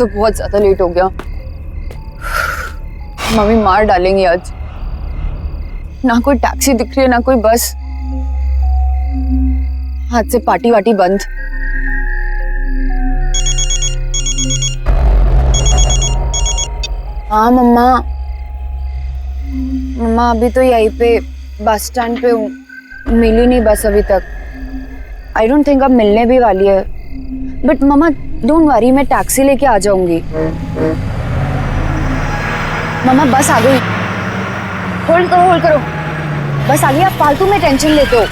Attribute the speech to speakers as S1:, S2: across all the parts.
S1: तो बहुत ज्यादा लेट हो गया। मम्मी मार डालेंगी आज। ना कोई टैक्सी दिख रही है, ना कोई बस। आज से पार्टी वार्टी बंद। हाँ मम्मा, मम्मा अभी तो यहीं पे बस स्टैंड पे हूँ, मिली नहीं बस अभी तक। आई डोंट थिंक अब मिलने भी वाली है। बट मम्मा डोंट वरी, मैं टैक्सी लेके आ जाऊंगी। मम्मा बस आ गई। होल्ड करो होल्ड करो, बस आ गई। आप फालतू में टेंशन लेते हो।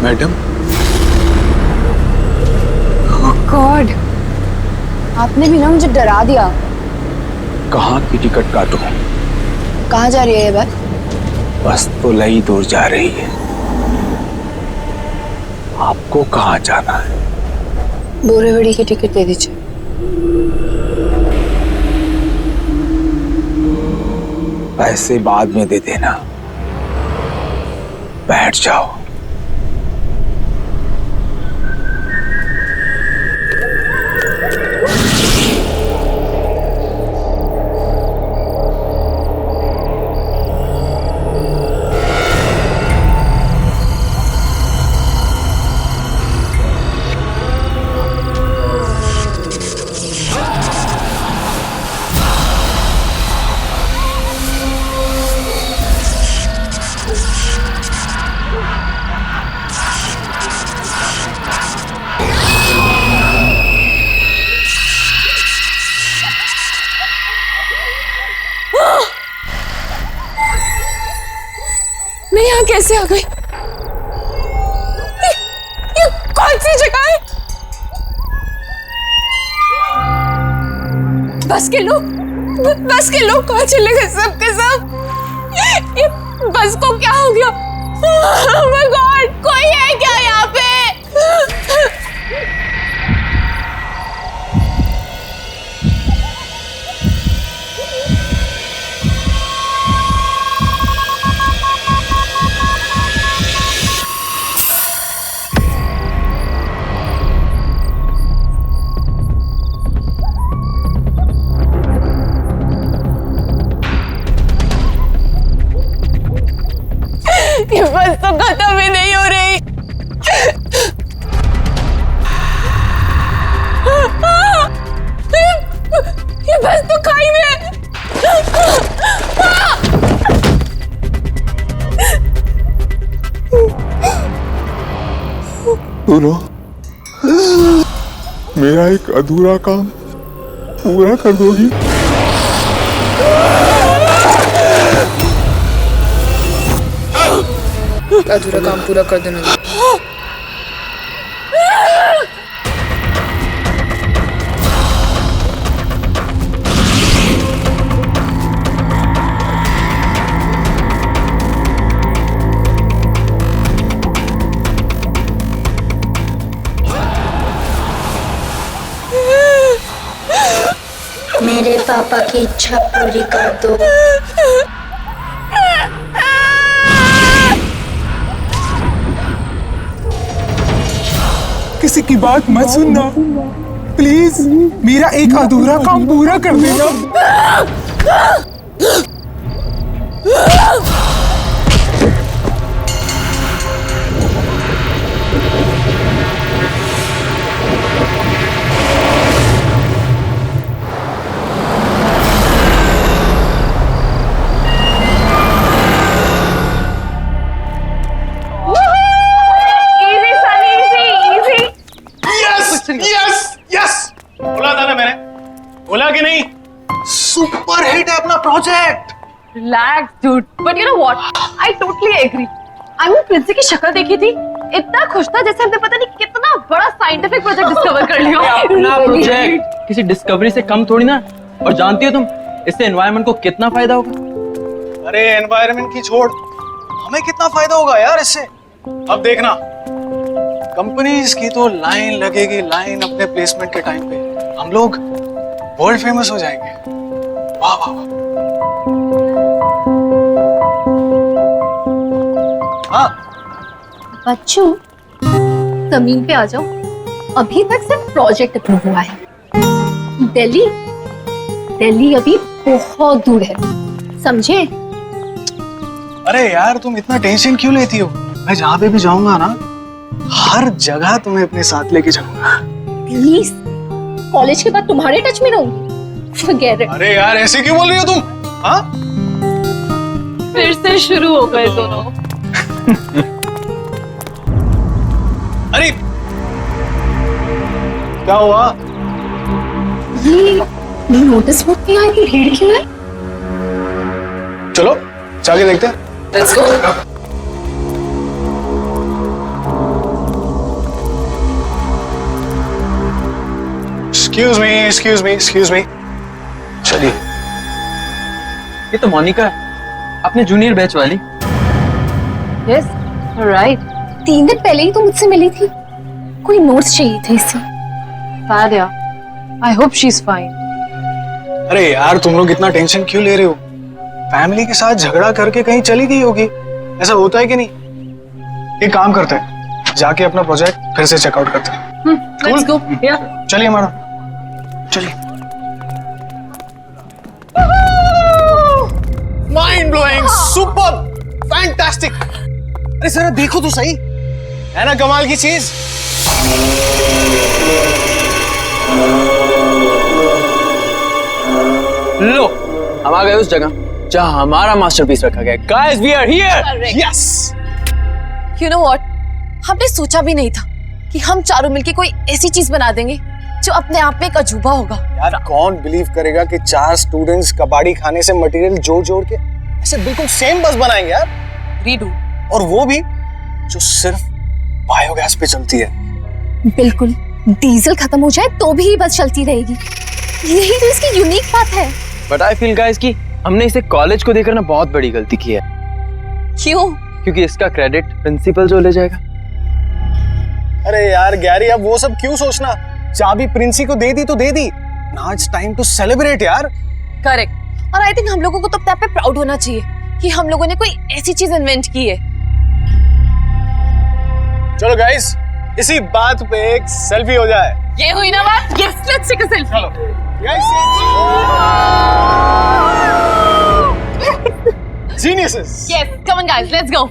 S2: मैडम,
S1: गॉड, आपने भी ना मुझे डरा दिया।
S2: कहाँ की टिकट काटूं?
S1: कहाँ जा रही है ये बस?
S2: बस तो लई दूर जा रही है। आपको कहाँ जाना है?
S1: बोरीवली की टिकट दे दीजिए।
S2: पैसे बाद में दे देना, बैठ जाओ।
S1: मैं यहाँ कैसे आ गई? ये कौन सी जगह है? बस के लोग कहाँ चले गए सबके सब? ये बस को क्या हो गया? Oh my God, कोई है क्या यहाँ पे? ये बस तो खत्म ही नहीं हो रही। ये बस तो खाई में है।
S2: सुनो, मेरा एक अधूरा काम पूरा कर दोगी?
S3: अधूरा काम पूरा कर देना।
S4: मेरे पापा की इच्छा पूरी कर दो।
S5: किसी की बात मत सुनना प्लीज, मेरा एक अधूरा काम पूरा कर देना।
S6: बोला था ना मैंने, बोला कि नहीं? सुपर हिट है अपना project.
S7: Relax, dude. But you know what? I totally agree. I mean, Princy की शक्ल देखी थी, इतना खुश था जैसे हमने पता नहीं कितना बड़ा साइंटिफिक प्रोजेक्ट डिस्कवर कर लिया।
S8: अपना प्रोजेक्ट किसी डिस्कवरी से कम थोड़ी ना। और जानती हो तुम, इससे एनवायरनमेंट को कितना फायदा होगा?
S6: अरे एनवायरनमेंट की छोड़, हमें कितना फायदा होगा यार इससे। अब देखना, कंपनीज की तो लाइन लगेगी, लाइन अपने प्लेसमेंट के टाइम पे। हम लोग वर्ल्ड फेमस हो जाएंगे। वाह वाह वाह। हाँ
S7: बच्चों, जमीन पे आ जाओ। अभी तक सिर्फ प्रोजेक्ट अप्रूव हुआ है। दिल्ली दिल्ली अभी बहुत दूर है, समझे?
S6: अरे यार तुम इतना टेंशन क्यों लेती हो? मैं जहाँ पे भी जाऊंगा ना, हर जगह तुम्हें अपने साथ लेके जाऊंगा।
S7: प्लीज, कॉलेज के बाद तुम्हारे टच में रहूंगी। Forget it.
S6: अरे यार ऐसे क्यों बोल रही हो तुम? हाँ?
S7: फिर से शुरू हो गए दोनों।
S6: अरे क्या हुआ?
S7: ये नोटिस बोर्ड पे यहाँ की भीड़ क्यों है?
S6: चलो जाके देखते हैं।
S3: Let's go.
S6: Excuse me. चलिए।
S8: ये तो मोनिका है, अपने जूनियर बैच वाली।
S7: Yes, right. 3 दिन पहले ही तो मुझसे मिली थी। कोई नोट्स चाहिए थे इससे। Bad यार। I hope she's fine.
S6: अरे यार तुम लोग इतना टेंशन क्यों ले रहे हो? फैमिली के साथ झगड़ा करके कहीं चली गई होगी, ऐसा होता है कि नहीं? एक काम करते हैं, जाके अपना प्रोजेक्ट फिर से चेकआउट करते हैं।
S3: Let's go. Yeah.
S6: चलिए मैडम, चलिए। Mind blowing, super, fantastic. अरे सर देखो तो सही, है ना कमाल की चीज?
S8: लो, हम आ गए उस जगह जहां हमारा मास्टरपीस रखा गया है। Guys, we are here.
S6: Yes.
S7: You know what? हमने सोचा भी नहीं था कि हम चारों मिलके कोई ऐसी चीज बना देंगे जो अपने आप में एक अजूबा होगा।
S6: यार कौन बिलीव करेगा कि 4 स्टूडेंट्स कबाड़ी खाने से मटेरियल जोड़ के ऐसे बिल्कुल सेम बस बनाएंगे यार।
S7: रीडू।
S6: और वो भी जो सिर्फ बायोगैस पे चलती है।
S7: बिल्कुल, डीजल खत्म हो जाए तो भी ये बस चलती रहेगी। यही तो इसकी यूनिक बात है।
S8: But I feel guys कि हमने इसे कॉलेज को देकर ना बहुत बड़ी गलती की है।
S7: क्यों?
S8: क्योंकि इसका क्रेडिट प्रिंसिपल जो ले जाएगा।
S6: अरे यार गैरी, अब वो सब क्यों सोचना? चाबी प्रिंसी को दे दी तो दे दी। Now it's time to celebrate यार।
S7: करेक्ट। और आई थिंक हम लोगों को तो अपने आप पे प्राउड होना चाहिए कि हम लोगों ने कोई ऐसी चीज इन्वेंट की है।
S6: चलो गाइस, इसी बात पे एक सेल्फी हो जाए।
S7: ये हुई ना बात? Yes, let's take a selfie.
S6: चलो guys, geniuses.
S7: Yes, come on guys, let's go.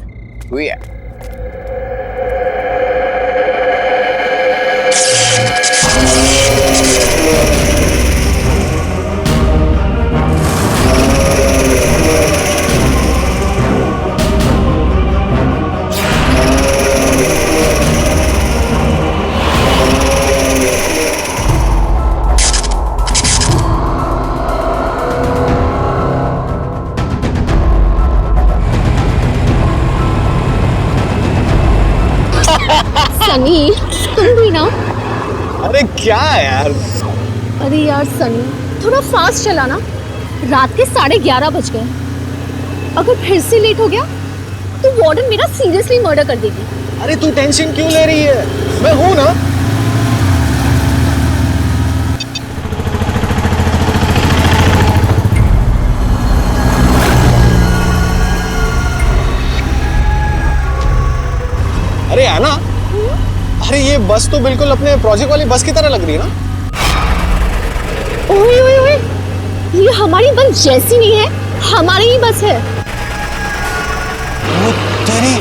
S7: Sunny, तुम भी ना?
S6: अरे क्या यार?
S7: अरे यार सनी, थोड़ा फास्ट चलाना। रात के 11:30 बज गए। अगर फिर से लेट हो गया तो वार्डन मेरा सीरियसली मर्डर कर देगी।
S6: अरे तू टेंशन क्यों ले रही है? मैं हूं ना। अरे आना, अरे ये बस तो बिल्कुल अपने प्रोजेक्ट वाली बस की तरह लग रही है ना?
S7: ओए ओए ओए, ये हमारी बस जैसी नहीं है, हमारी ही बस है।
S6: ओ तेरी,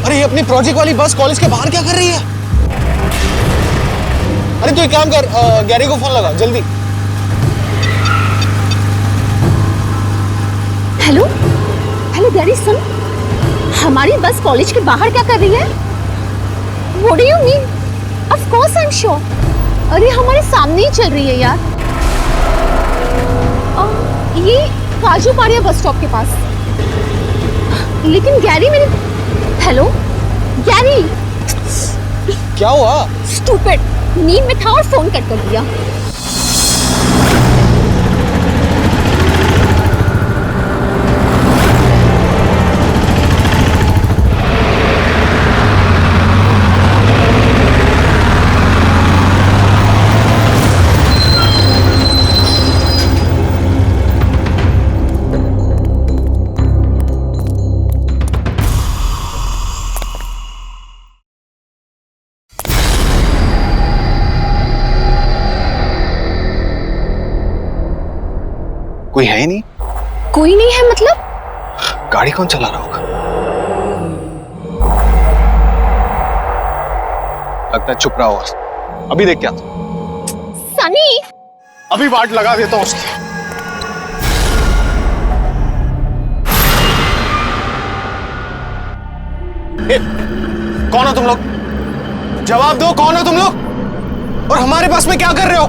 S6: अरे ये अपनी प्रोजेक्ट वाली बस कॉलेज के बाहर क्या कर रही है? अरे तू एक काम कर, गैरी को फोन लगा जल्दी।
S7: हेलो हेलो गैरी, सुन, हमारी बस कॉलेज के बाहर क्या कर रही है? What do you mean? Of course I'm sure. अरे हमारे सामने ही चल रही है यार। ये काजू पाड़िया बस स्टॉप के पास। लेकिन गैरी मेरे, हेलो गैरी।
S6: क्या हुआ?
S7: स्टूपिड, नींद में था और फोन कट कर दिया।
S6: कोई है ही नहीं।
S7: कोई नहीं है मतलब?
S6: गाड़ी कौन चला रहा होगा? लगता है चुप रहा होगा। अभी देख क्या
S7: सनी,
S6: अभी वाट लगा देता हूँ उसकी। कौन हो तुम लोग? जवाब दो, कौन हो तुम लोग? और हमारे पास में क्या कर रहे हो?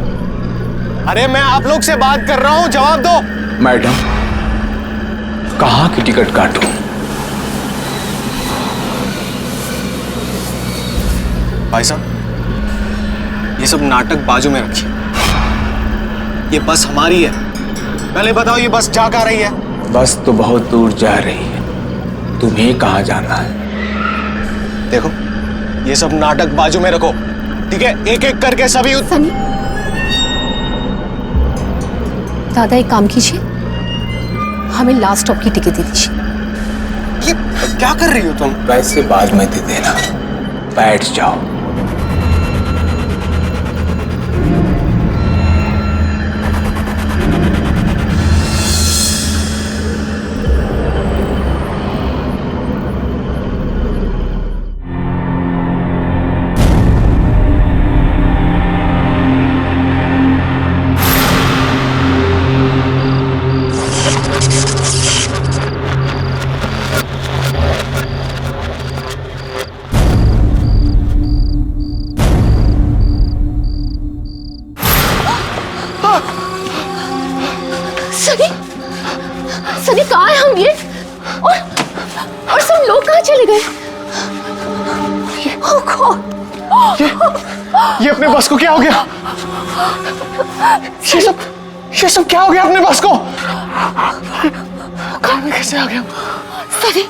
S6: अरे मैं आप लोग से बात कर रहा हूं, जवाब दो।
S8: मैडम, कहाँ की टिकट काटूं?
S6: भाई साहब, ये सब नाटक बाजू में रखिए। ये बस हमारी है। पहले बताओ, ये बस जा कहाँ रही है?
S8: बस तो बहुत दूर जा रही है, तुम्हें कहाँ जाना है?
S6: देखो, ये सब नाटक बाजू में रखो, ठीक है? एक एक करके सभी
S7: सनी, दादा एक काम कीजिए, हमें लास्ट स्टॉप की टिकट दे दीजिए।
S6: ये क्या कर रही हो तुम?
S8: वैसे बाद में दे देना, बैठ जाओ।
S7: सनी, सनी कहाँ है हम ये? और सब लोग कहाँ चले गए? Oh God!
S6: ये अपने बस को क्या हो गया? ये सब क्या हो गया अपने बस को? कार में कैसे आ गया?
S7: सनी,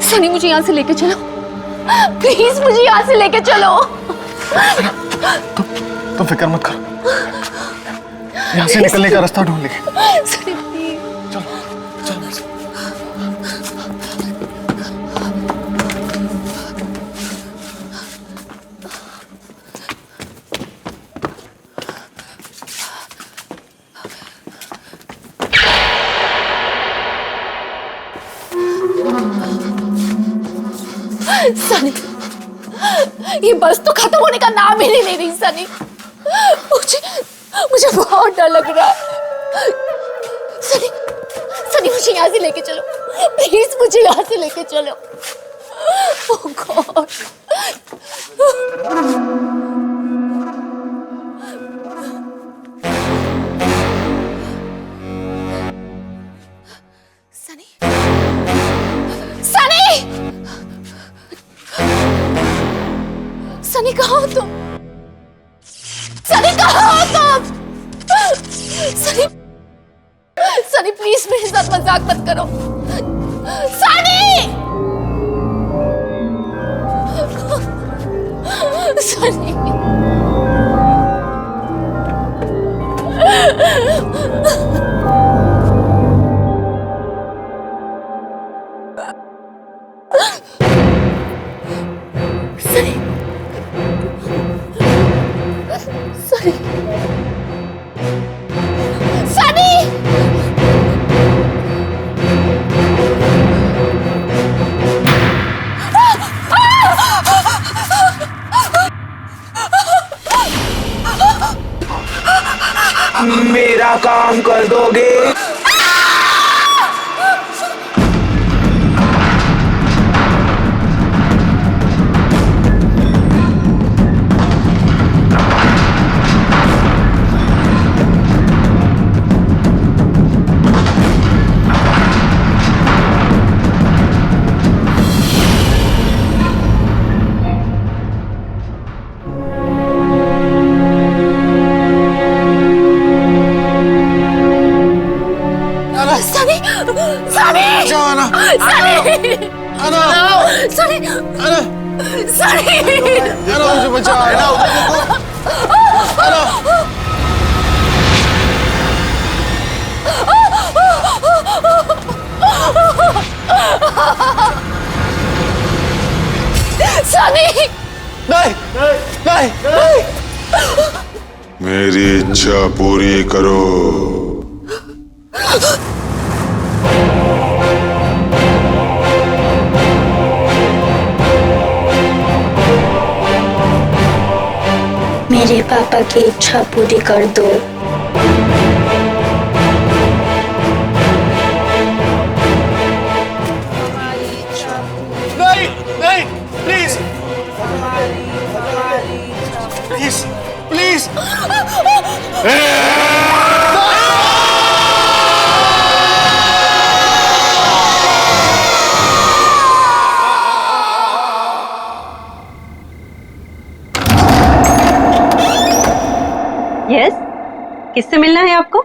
S7: सनी मुझे यहाँ से लेके चलो, प्लीज मुझे यहाँ से लेके चलो।
S6: तुम फिक्र मत करो, यहाँ से निकलने का रास्ता ढूंढ लेंगे।
S7: सनी प्लीज। सनी, ये बस तो खत्म होने का नाम ही नहीं ले रही सनी। मुझे बहुत डर लग रहा है। सनी, सनी मुझे यहाँ से लेके चलो, प्लीज मुझे यहाँ से लेके चलो। Oh God! सनी, सनी, सनी कहाँ हो तुम? सनी कहाँ हो तुम? सनी, सनी प्लीज मेरे साथ मजाक मत करो। सनी, सनी, सनी, सनी, सनी,
S9: मेरा काम कर दोगे?
S7: सनी, सनी,
S6: जाना,
S7: सनी,
S6: आना,
S7: सनी,
S6: आना,
S7: सनी,
S6: आना, मुझे बचा, आना, आना।
S7: सनी,
S6: नहीं, नहीं, नहीं।
S2: मेरी इच्छा पूरी करो।
S4: मेरे पापा की इच्छा पूरी कर दो।
S6: नहीं नहीं, प्लीज प्लीज प्लीज।
S9: यस, किससे मिलना है आपको?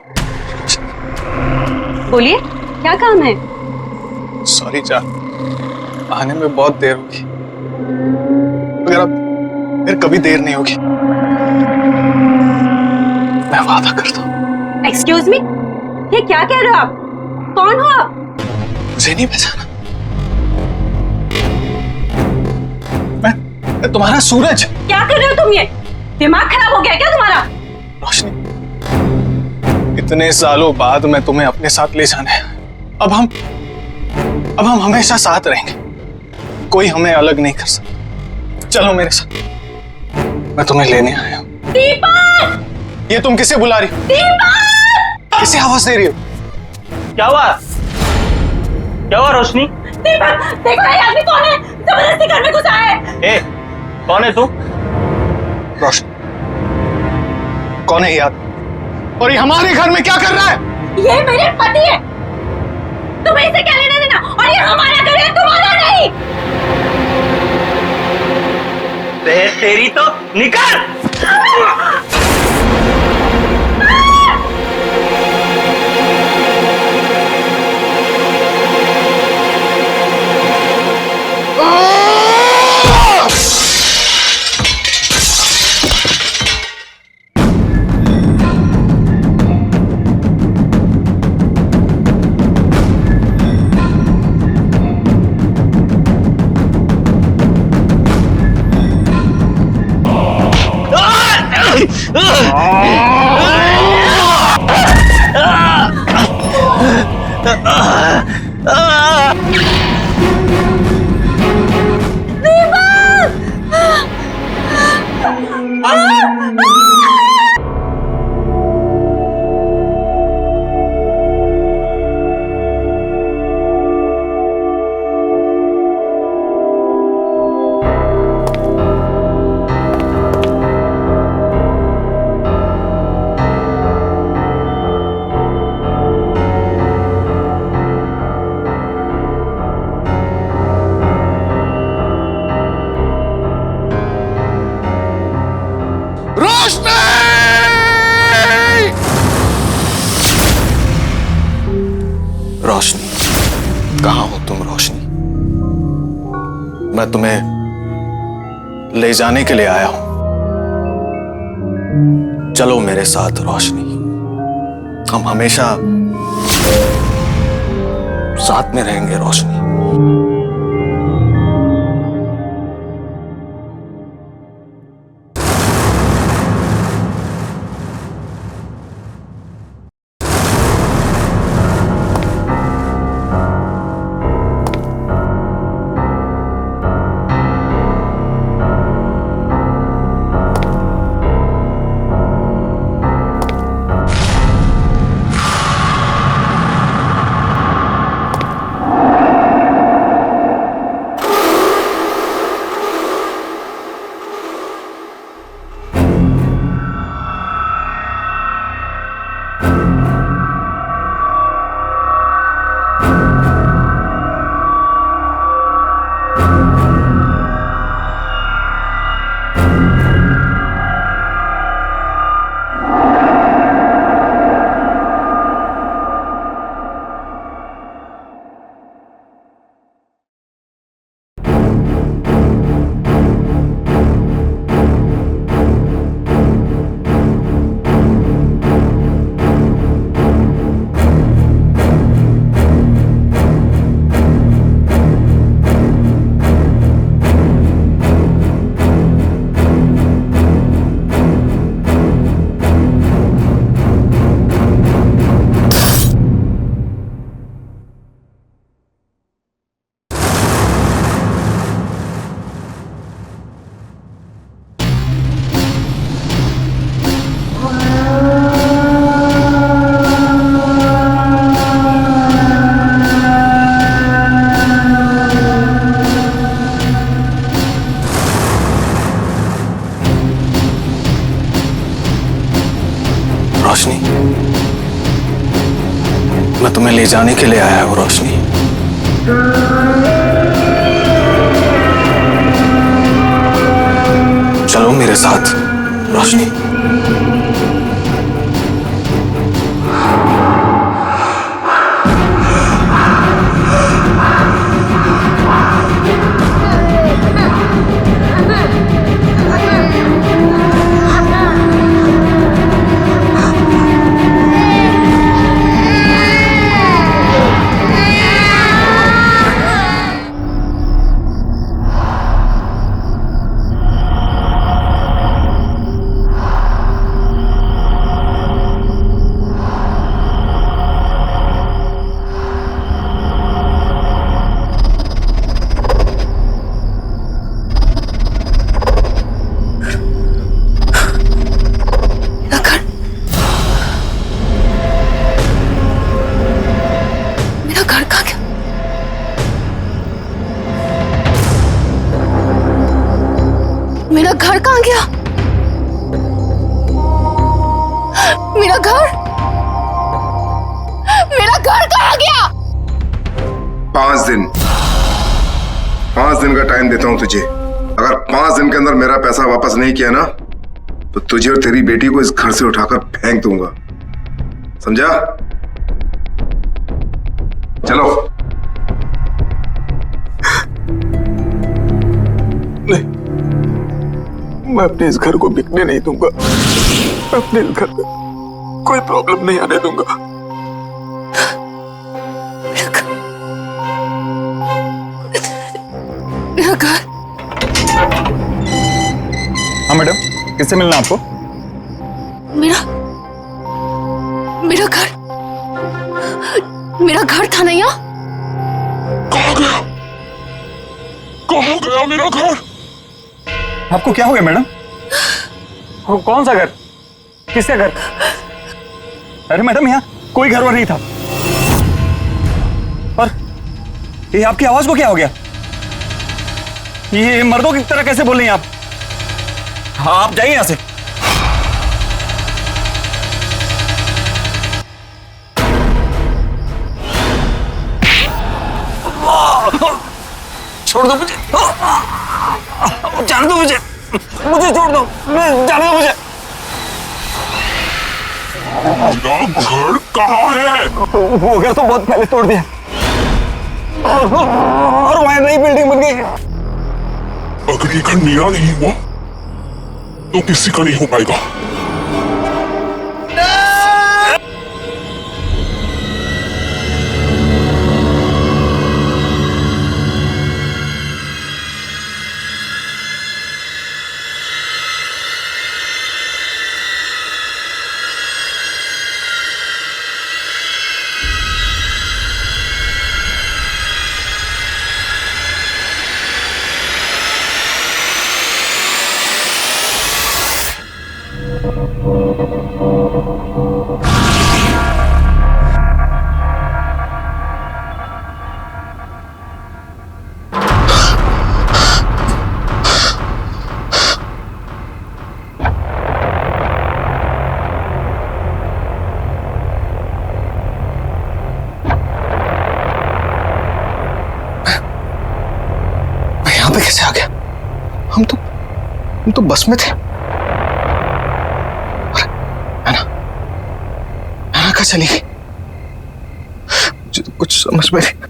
S9: बोलिए, क्या काम है?
S6: सॉरी जान, आने में बहुत देर होगी, मगर अब फिर कभी देर नहीं होगी, मैं वादा करता हूँ।
S9: एक्सक्यूज मी, ये क्या कह रहे हो आप? कौन हो आप?
S6: मुझे नहीं पहचाना? मैं तुम्हारा सूरज।
S9: क्या कर रहे हो तुम? ये दिमाग खराब हो गया क्या तुम्हारा?
S6: रोशनी, इतने सालों बाद मैं तुम्हें अपने साथ ले जाना है। अब हम हमेशा साथ रहेंगे, कोई हमें अलग नहीं कर सकता। चलो मेरे साथ, मैं तुम्हें लेने आया हूँ।
S9: दीपक!
S6: ये तुम किसे बुला रही हो?
S9: दीपक!
S6: किसे आवाज दे रही हो?
S8: क्या हुआ? क्या हुआ रोशनी?
S9: दीपक, देखो ये आदमी कौन है? जबरदस्ती घर में घुसा है।
S8: ए, कौन है तू?
S6: रोशनी, कौन है ये आदमी? और ये हमारे घर में क्या कर रहा है?
S9: ये मेरे पति है, तुम्हें इसे क्या लेना देना? और ये हमारा घर है, तुम्हारा नहीं।
S8: तेरी तो निकल!
S6: रोशनी, कहाँ हो तुम रोशनी? मैं तुम्हें ले जाने के लिए आया हूं। चलो मेरे साथ रोशनी, हम हमेशा साथ में रहेंगे रोशनी। रोशनी, मैं तुम्हें ले जाने के लिए आया हूँ रोशनी। चलो मेरे साथ रोशनी।
S7: मेरा घर कहाँ गया? मेरा घर कहाँ गया?
S10: 5 दिन 5 दिन का टाइम देता हूं तुझे। अगर 5 दिन के अंदर मेरा पैसा वापस नहीं किया ना तो तुझे और तेरी बेटी को इस घर से उठाकर फेंक दूंगा, समझा? चलो।
S2: नहीं, मैं अपने इस घर को बिकने नहीं दूंगा। मैं अपने इस घर में कोई प्रॉब्लम नहीं आने दूंगा।
S7: मेरा घर।
S2: हाँ मैडम, किससे मिलना आपको?
S7: मेरा घर था ना यहाँ।
S2: कहाँ गया मेरा घर? आपको क्या हो गया मैडम? कौन सा घर? किसका घर? अरे मैडम, यहाँ कोई घर वर नहीं था। और ये आपकी आवाज को क्या हो गया? ये मर्दों की तरह कैसे बोल रही हैं आप? हाँ, आप जाइए यहां से। छोड़ दो मुझे, जाने दो मुझे छोड़ दो, जाने दो मुझे।
S10: घर कहाँ है?
S2: वो घर तो बहुत पहले तोड़ दिया और वहां नई बिल्डिंग बन गई।
S10: अगर ये घर मेरा नहीं हुआ तो किसी का नहीं हो पाएगा।
S6: कैसे आ गया? हम तो बस में थे। अरे ऐना कहाँ चली गई? मुझे तो कुछ समझ में नहीं।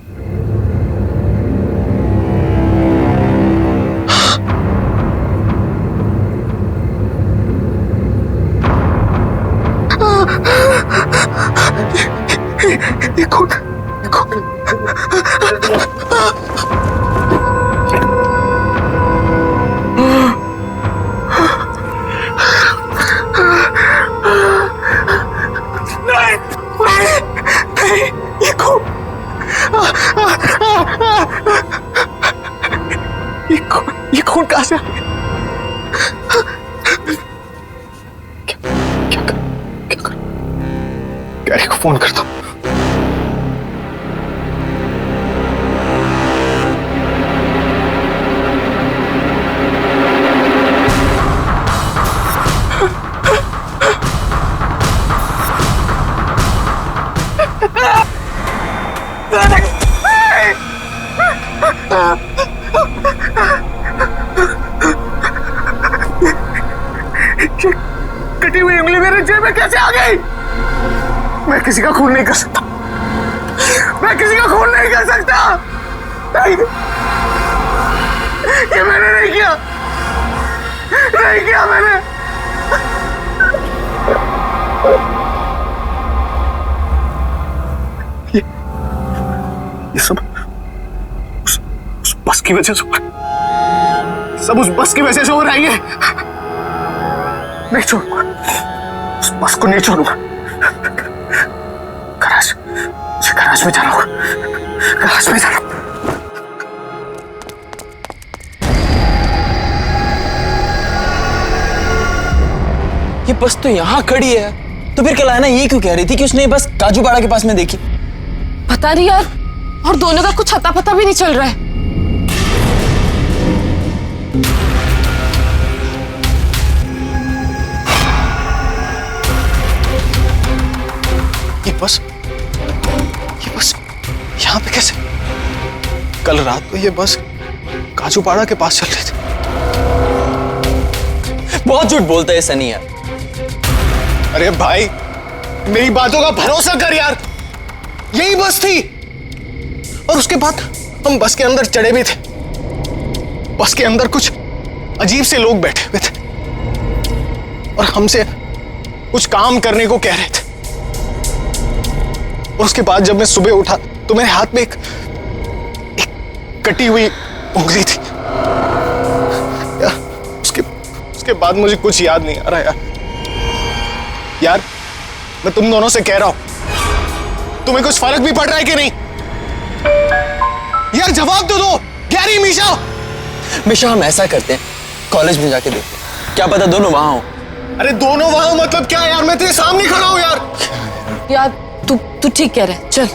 S6: ये कौन? ये खून कहाँ से आ गया? क्या कर? गैरी को फोन करता हूँ। जेब में कैसे आ गई? मैं किसी का खून नहीं कर सकता, मैं किसी का खून नहीं कर सकता। नहीं, ये मैंने नहीं किया, नहीं किया मैंने। ये सब उस बस की वजह से हो रहा है, सब उस बस की वजह से हो रहा है। ये नहीं छोड़ूंगा, उस बस को नहीं छोड़ूंगा। गराज, मुझे गराज में जाना होगा, गराज में जाना।
S8: ये बस तो यहाँ खड़ी है, तो फिर कलाना ये क्यों कह रही थी कि उसने ये बस काजूपाड़ा के पास में देखी?
S3: पता नहीं यार, और दोनों का कुछ अता पता भी नहीं चल रहा है।
S6: ये बस यहाँ पे कैसे? कल रात को ये बस काजूपाड़ा के पास चल रही थी।
S8: बहुत झूठ बोलता है सनी यार।
S6: अरे भाई, मेरी बातों का भरोसा कर यार, यही बस थी। और उसके बाद हम बस के अंदर चढ़े भी थे। बस के अंदर कुछ अजीब से लोग बैठे हुए थे और हमसे कुछ काम करने को कह रहे थे। और उसके बाद जब मैं सुबह उठा तो मेरे हाथ में एक कटी हुई उंगली थी यार। उसके बाद मुझे कुछ याद नहीं आ रहा यार। मैं तुम दोनों से कह रहा हूं, तुम्हें कुछ फर्क भी पड़ रहा है कि नहीं? यार जवाब तो दो गैरी, मीशा।
S8: मीशा, हम ऐसा करते हैं, कॉलेज में जाके देखते हैं, क्या पता दोनों वहां हो।
S6: अरे दोनों वहां मतलब क्या यार? मैं तेरे सामने खड़ा हूं यार।
S3: यार तू ठीक कह रहा है, चल।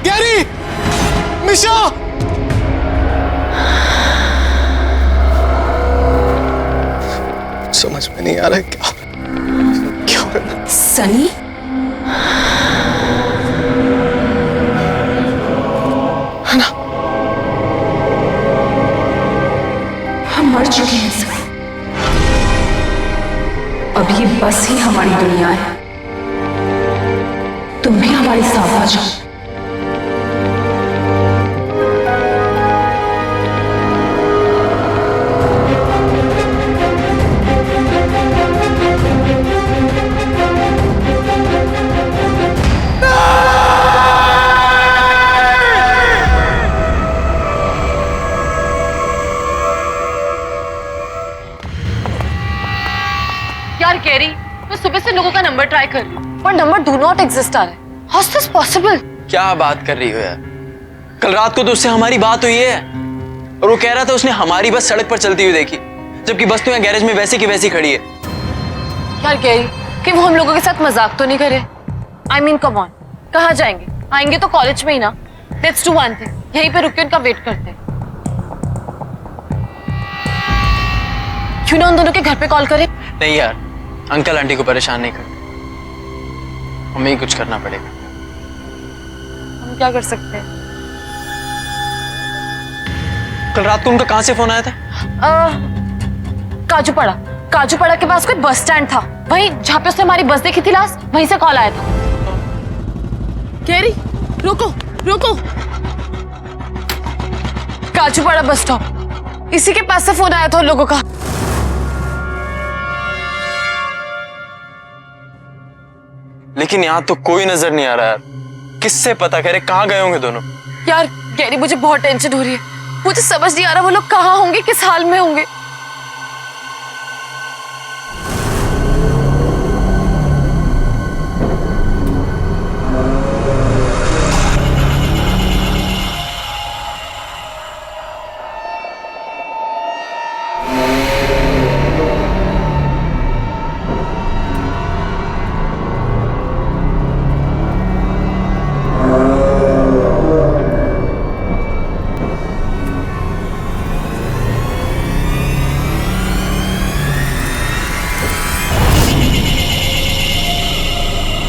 S6: गैरी, मीशा, समझ में नहीं आ रहा है क्या हो रहा है।
S3: सनी,
S6: है ना?
S3: हम मर चुके हैं सनी। अब ये बस ही हमारी दुनिया है। तुम भी हमारे साथ आ जाओ। यार कैरी, मैं सुबह से लोगों का नंबर ट्राई कर रही हूँ पर नंबर डू नॉट एग्जिस्ट आ रहा है। How is this possible?
S8: क्या बात कर रही हो यार? कल रात को तो उससे हमारी बात हुई है और वो कह रहा था उसने हमारी बस सड़क पर चलती हुई देखी, जबकि बस तो यहाँ गैरेज में वैसी की वैसी खड़ी है।
S3: यार कैरी, कि वो हम लोगों के साथ मजाक तो नहीं करे? आई मीन कम ऑन, कहाँ जाएंगे? आएंगे तो कॉलेज में ही ना। लेट्स डू वन थिंग, यहीं पे रुक के उनका वेट करते हैं। क्यों ना उन दोनों के घर पे कॉल करें?
S8: नहीं यार, अंकल आंटी को परेशान नहीं करते, हमें ही कुछ करना पड़ेगा।
S3: हम क्या कर सकते हैं?
S8: कल रात को उनका कहाँ से फोन आया था?
S3: काजूपाड़ा के पास कोई बस स्टैंड था, वहीं जहाँ पे उसने हमारी बस देखी थी लास्ट, वहीं से कॉल आया था। कैरी, रुको रुको, काजूपाड़ा बस स्टॉप, इसी के पास से फोन आया था उन लोगों का।
S8: लेकिन यहाँ तो कोई नजर नहीं आ रहा यार, किससे पता करे कहाँ गए होंगे दोनों?
S3: यार कैरी, मुझे बहुत टेंशन हो रही है, मुझे समझ नहीं आ रहा वो लोग कहाँ होंगे, किस हाल में होंगे।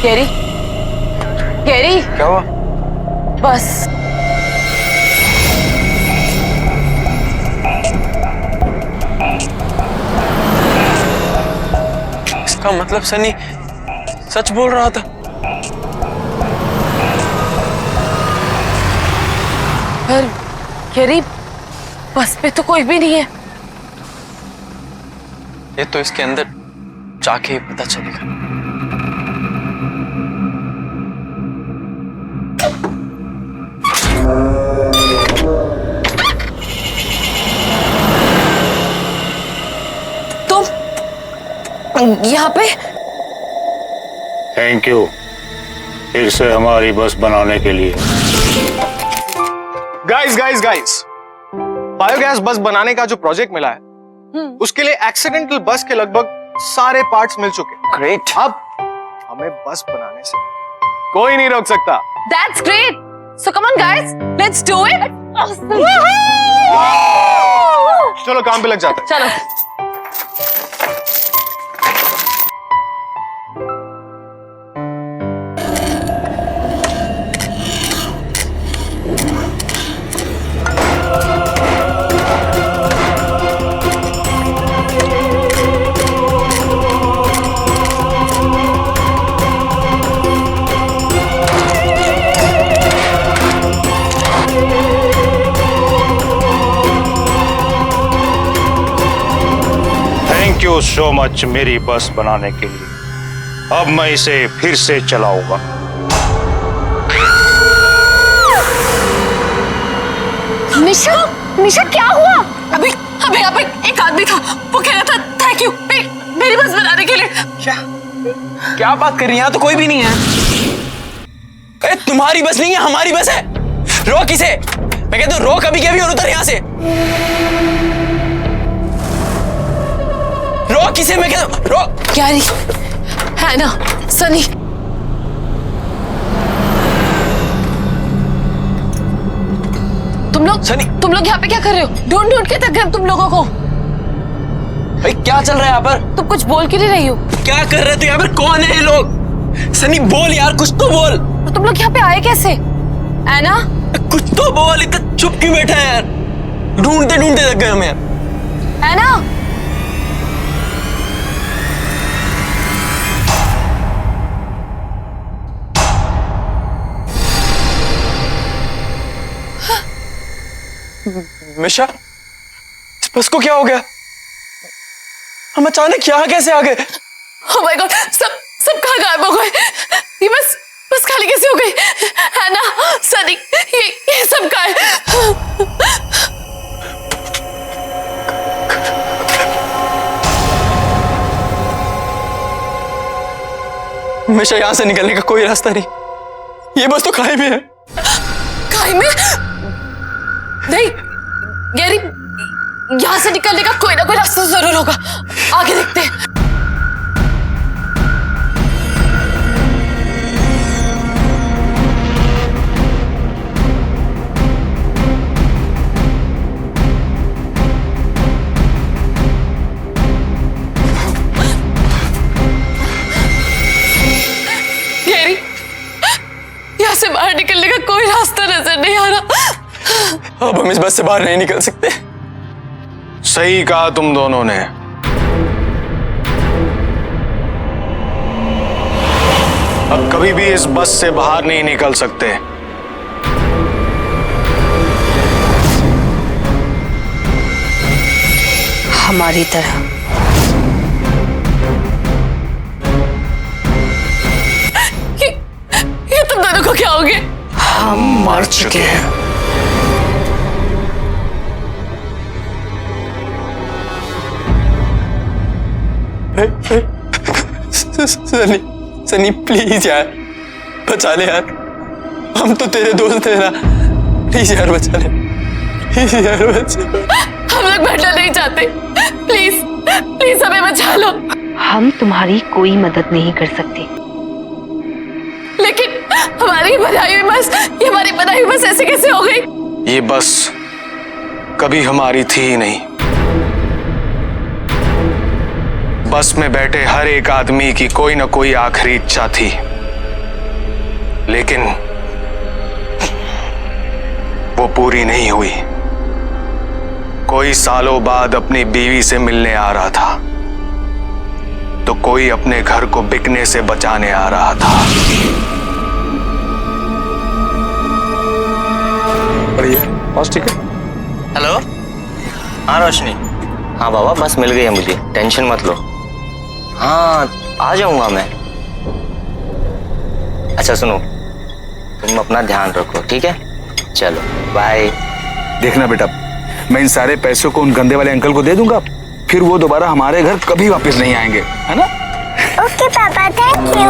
S3: गैरी, गैरी,
S8: क्या हुआ?
S3: बस
S8: इसका मतलब सनी सच बोल रहा था।
S3: पर गैरी, बस पे तो कोई भी नहीं है।
S8: ये तो इसके अंदर जाके ही पता चलेगा।
S3: तुम यहाँ पे?
S11: थैंक यू फिर से हमारी बस बनाने के लिए।
S6: गाइस गाइस गाइस, बायोगैस बस बनाने का जो प्रोजेक्ट मिला है उसके लिए एक्सीडेंटल बस के लगभग सारे पार्ट्स मिल चुके हैं।
S8: ग्रेट।
S6: अब हमें बस बनाने से कोई नहीं रोक सकता।
S3: That's great. So come on guys, let's do it.
S6: चलो काम पे लग जाते हैं।
S3: चलो।
S11: थैंक यू सो मच मेरी बस बनाने के लिए। अब मैं इसे फिर से चलाऊंगा।
S3: मिशा, मिशा क्या हुआ? अभी अभी यहाँ पे एक आदमी था, वो कह रहा था थैंक यू मेरी बस बनाने के लिए।
S8: क्या बात कर रही है? यहाँ तो कोई भी नहीं है। अरे तुम्हारी बस नहीं है, हमारी बस है। रोक इसे। मैं कहता हूँ रोक अभी के अभी और उतर यहाँ से। रोक इसे, मैं कहता हूँ रोक।
S3: गैरी, है ना, सनी, तुम लोग यहाँ पे क्या कर रहे हो? ढूंढ ढूंढ के थक गए हम तुम लोगों को।
S8: भाई क्या चल रहा है यहाँ पर?
S3: तुम कुछ बोल क्यों नहीं रही हो?
S8: क्या कर रहे थे यहाँ पर? कौन है ये लोग? सनी बोल यार, कुछ तो बोल।
S3: और तुम लोग यहाँ पे आए कैसे? ऐना,
S8: कुछ तो बोल, इतना चुप क्यों बैठा है यार? ढूंढते ढूंढते थक गए हम यार।
S3: ऐना,
S8: मिशा, इस बस को क्या हो गया? हम अचानक यहाँ कैसे आ गए?
S3: ओह माय गॉड, सब कहाँ गायब हो गए? ये बस खाली कैसे हो गई? है ना, सनी, ये सब कहाँ है?
S8: मिशा, यहाँ से निकलने का कोई रास्ता नहीं। ये बस तो खाई में है।
S3: खाई में? नहीं गैरी, यहाँ से निकलने का कोई ना कोई रास्ता जरूर होगा। आगे देखते हैं। गैरी, यहाँ से बाहर निकलने का कोई रास्ता नजर नहीं आ रहा।
S8: अब हम इस बस से बाहर नहीं निकल सकते।
S6: सही कहा तुम दोनों ने। अब कभी भी इस बस से बाहर नहीं निकल सकते।
S3: हमारी तरह। ये तुम दोनों को क्या हो गया?
S8: हम मर चुके हैं। सनी, सनी प्लीज यार, बचा ले यार। हम तो तेरे दोस्त हैं ना। प्लीज यार बचा ले, प्लीज यार बचा।
S3: हम लोग मरना नहीं चाहते। प्लीज प्लीज हमें बचा लो।
S12: हम तुम्हारी कोई मदद नहीं कर सकते।
S3: लेकिन हमारी बनाई हुई बस, ये हमारी बनाई हुई बस ऐसे कैसे हो गई?
S6: ये बस कभी हमारी थी ही नहीं। बस में बैठे हर एक आदमी की कोई ना कोई आखिरी इच्छा थी। लेकिन वो पूरी नहीं हुई। कोई सालों बाद अपनी बीवी से मिलने आ रहा था, तो कोई अपने घर को बिकने से बचाने आ रहा था।
S2: बस ठीक है।
S8: हेलो, हाँ रोशनी। हाँ बाबा, बस मिल गई है मुझे, टेंशन मत लो। हाँ आ जाऊंगा मैं। अच्छा सुनो, तुम अपना ध्यान रखो, ठीक है? चलो बाय।
S2: देखना बेटा, मैं इन सारे पैसों को उन गंदे वाले अंकल को दे दूंगा, फिर वो दोबारा हमारे घर कभी वापस नहीं आएंगे, है ना?
S4: ओके पापा, थैंक यू।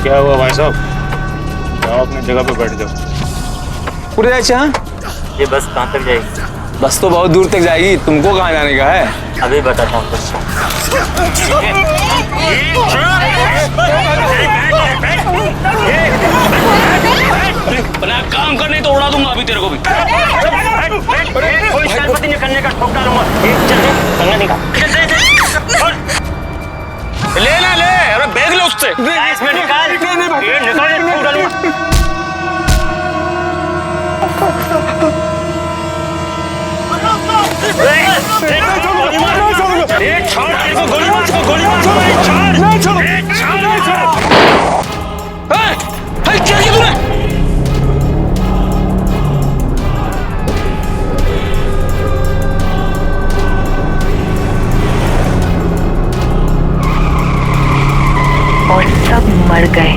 S11: क्या हुआ भाई साहब? जाओ अपनी जगह पे बैठ जाओ।
S8: पूरे जाए? ये बस कहाँ तक जाएगी? बस तो बहुत दूर तक जाएगी, तुमको कहाँ जाने का है? अभी बताता हूँ तुमको।
S11: काम करने तो उड़ा दूंगा अभी तेरे को भी।
S8: कोई शरारती नहीं करने का, ठोक डालूंगा। चल निकाल।
S11: ले ले, अरे बैग ले उससे।
S8: इसमें निकाल। ये निकाल, ठोक डालूंगा।
S11: क्या किया तूने?
S12: और सब मर गए।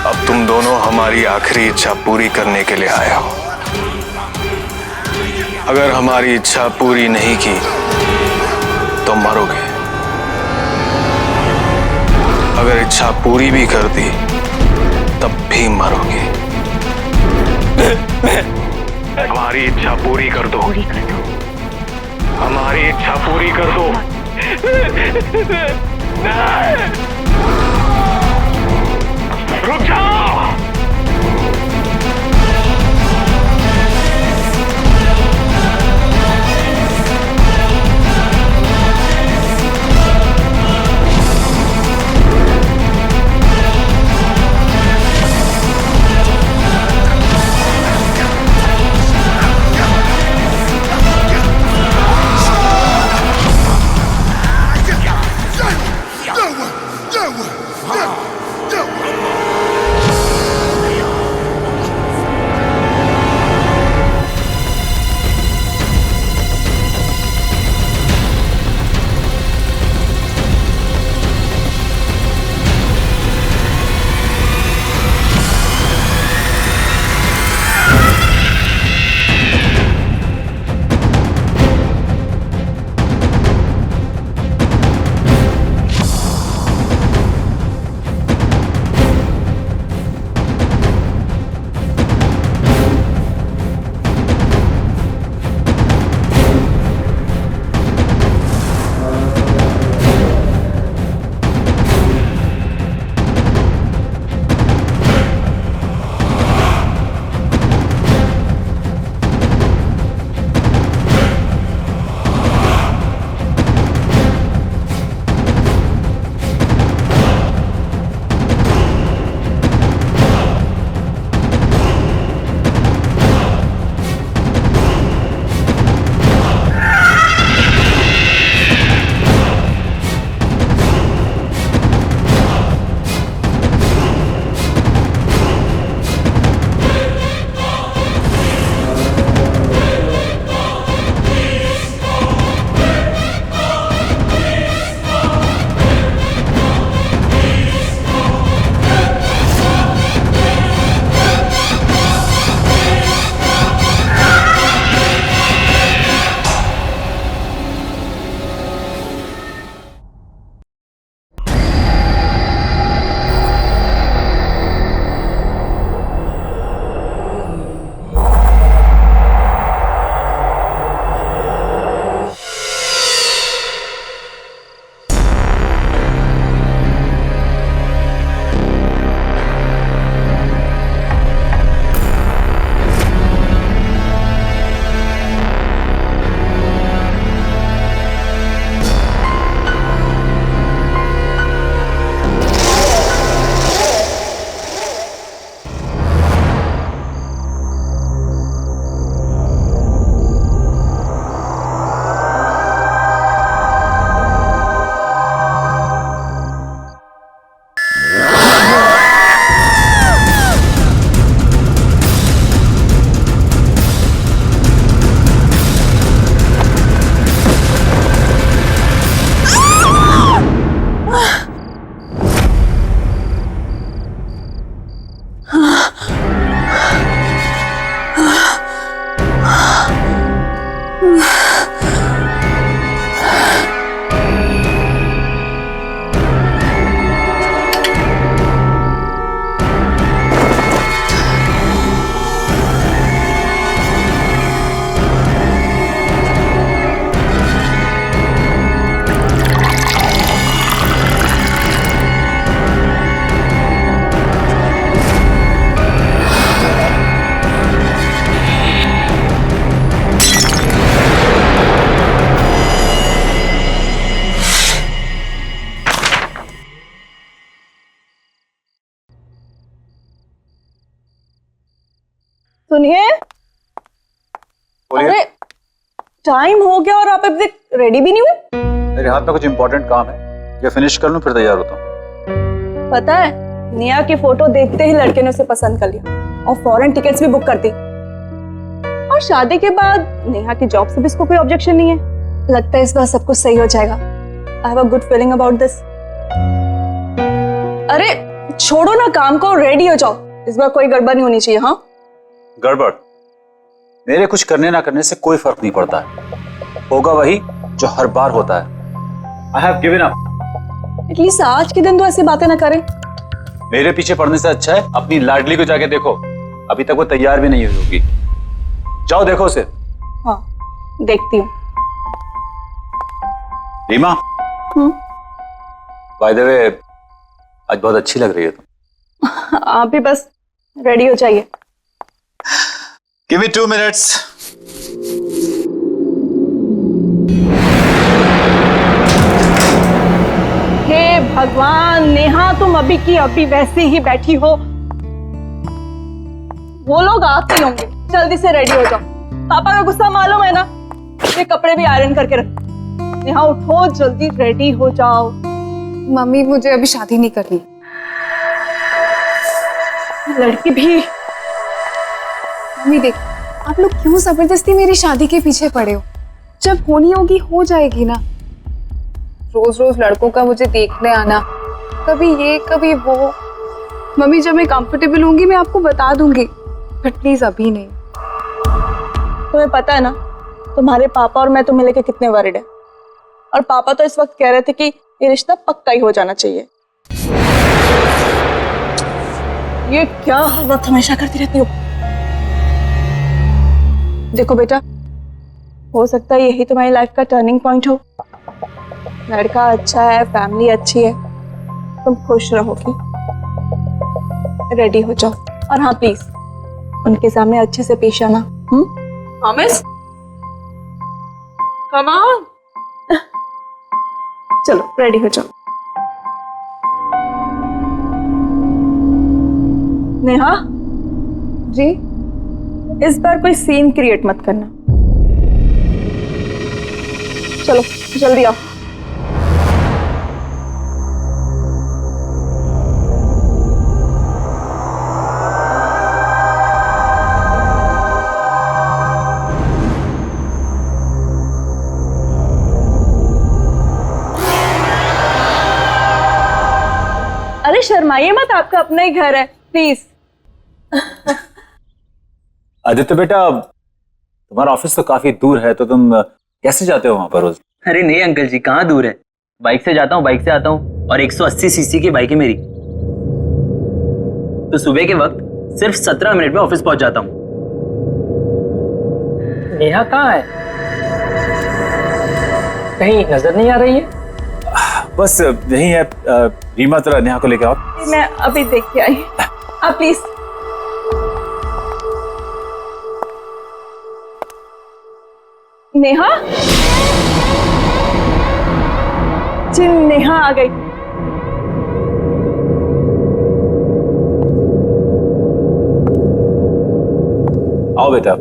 S6: अब तुम दोनों हमारी आखिरी इच्छा पूरी करने के लिए आए हो। अगर हमारी इच्छा पूरी नहीं की तो मरोगे। अगर इच्छा पूरी भी कर दी तब भी मरोगे। हमारी इच्छा पूरी कर दो।
S12: पूरी कर दो।
S6: हमारी इच्छा पूरी कर दो। रुक जाओ।
S9: सुनिए, अरे टाइम हो गया और आप अभी तक रेडी भी नहीं हुए।
S6: मेरे हाथ में कुछ इंपॉर्टेंट काम है, ये फिनिश कर लूं फिर तैयार होता हूँ।
S9: पता है, नेहा की फोटो देखते ही लड़के ने उसे पसंद कर लिया और फॉरेन टिकट्स भी बुक कर दी। और शादी के बाद नेहा की जॉब से भी इसको कोई ऑब्जेक्शन नहीं है। लगता है इस बार सब कुछ सही हो जाएगा। I have a good feeling about this. अरे छोड़ो ना काम को, रेडी हो जाओ। इस बार कोई गड़बड़ नहीं होनी चाहिए। हाँ,
S6: गड़बड़ मेरे कुछ करने ना करने से कोई फर्क नहीं पड़ता है, होगा वही जो हर बार होता है। I have given up.
S9: At least आज के दिन तो ऐसी बातें ना करें।
S6: मेरे पीछे पड़ने से अच्छा है अपनी लाडली को जाके देखो, अभी तक वो तैयार भी नहीं हुई होगी। जाओ देखो उसे।
S9: हाँ, देखती हूँ।
S6: रीमा, बाय द वे आज बहुत अच्छी लग रही है तुम।
S9: आप भी बस रेडी हो जाइए।
S6: Give me 2 minutes.
S9: हे भगवान, नेहा तुम अभी की अभी वैसे ही बैठी हो। वो लोग आते ही होंगे, जल्दी से रेडी हो जाओ। पापा का गुस्सा मालूम है ना, ये कपड़े भी आयरन करके रख। नेहा उठो, जल्दी रेडी हो जाओ।
S1: मम्मी मुझे अभी शादी नहीं करनी।
S9: लड़की भी।
S1: मम्मी देख, आप लोग क्यों जबरदस्ती मेरी शादी के पीछे पड़े हो? जब होनी होगी हो जाएगी ना। रोज रोज लड़कों का मुझे देखने आना, कभी ये कभी वो। मम्मी जब मैं कंफर्टेबल होंगी मैं आपको बता दूंगी, बट प्लीज अभी नहीं।
S9: तुम्हें पता है ना, तुम्हारे पापा और मैं तुम्हें लेके कितने वरीड है। और पापा तो इस वक्त कह रहे थे कि ये रिश्ता पक्का ही हो जाना चाहिए। ये क्या हरकत हमेशा करती रहती हो? देखो बेटा, हो सकता है यही तुम्हारी लाइफ का टर्निंग पॉइंट हो। लड़का अच्छा है, फैमिली अच्छी है, तुम खुश रहोगी। रेडी हो जाओ। और हाँ प्लीज, उनके सामने अच्छे से पेश आना। प्रॉमिस? Come on. चलो रेडी हो जाओ। नेहा
S1: जी,
S9: इस बार कोई सीन क्रिएट मत करना। चलो जल्दी आओ। अरे शर्माइए मत, आपका अपना ही घर है, प्लीज।
S6: आदित्य बेटा, तुम्हारा ऑफिस तो काफी दूर है, तो तुम कैसे जाते हो वहां पर रोज?
S8: अरे नहीं अंकल जी, कहाँ दूर है, बाइक से जाता हूँ, बाइक से आता हूँ। और 180 सीसी की बाइक है मेरी, तो सुबह के वक्त सिर्फ 17 मिनट में ऑफिस पहुंच जाता हूँ।
S13: नेहा कहाँ है? कहीं नजर नहीं आ रही है।
S6: बस यही है। रीमा जरा नेहा को लेके आओ।
S9: मैं अभी देख के आई। आप प्लीज। नेहा जी, नेहा आ गई।
S6: आओ बेटा।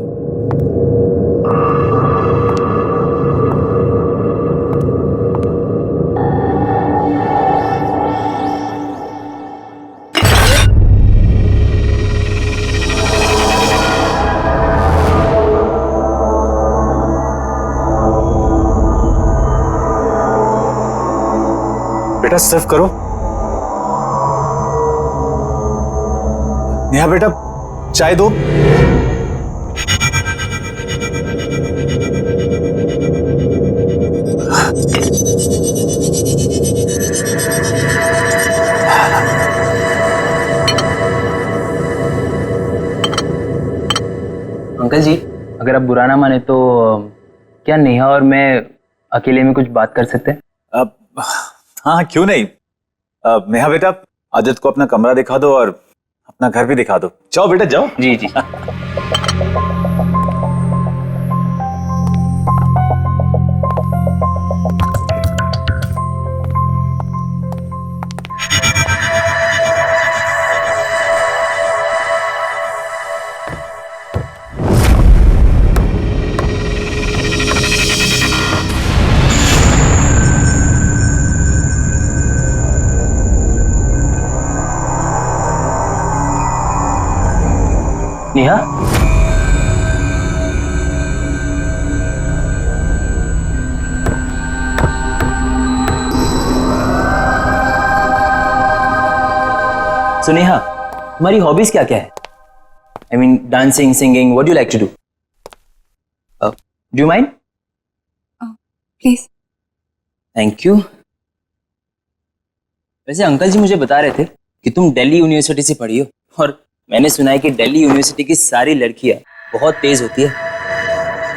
S6: बेटा सर्व करो। नेहा बेटा चाय दो।
S8: अंकल जी, अगर आप बुरा ना माने तो क्या नेहा और मैं अकेले में कुछ बात कर सकते हैं?
S6: अब हाँ, क्यों नहीं। नेहा बेटा, आदित्य को अपना कमरा दिखा दो और अपना घर भी दिखा दो। जाओ बेटा जाओ।
S8: जी जी। नेहा, so नेहा, तुम्हारी हॉबीज क्या क्या है? I mean dancing, singing, what do you like to do? Do you mind?
S1: Please.
S8: Thank you. वैसे अंकल जी मुझे बता रहे थे कि तुम दिल्ली यूनिवर्सिटी से पढ़ी हो, और मैंने सुना है कि दिल्ली यूनिवर्सिटी की सारी लड़कियां बहुत तेज होती है,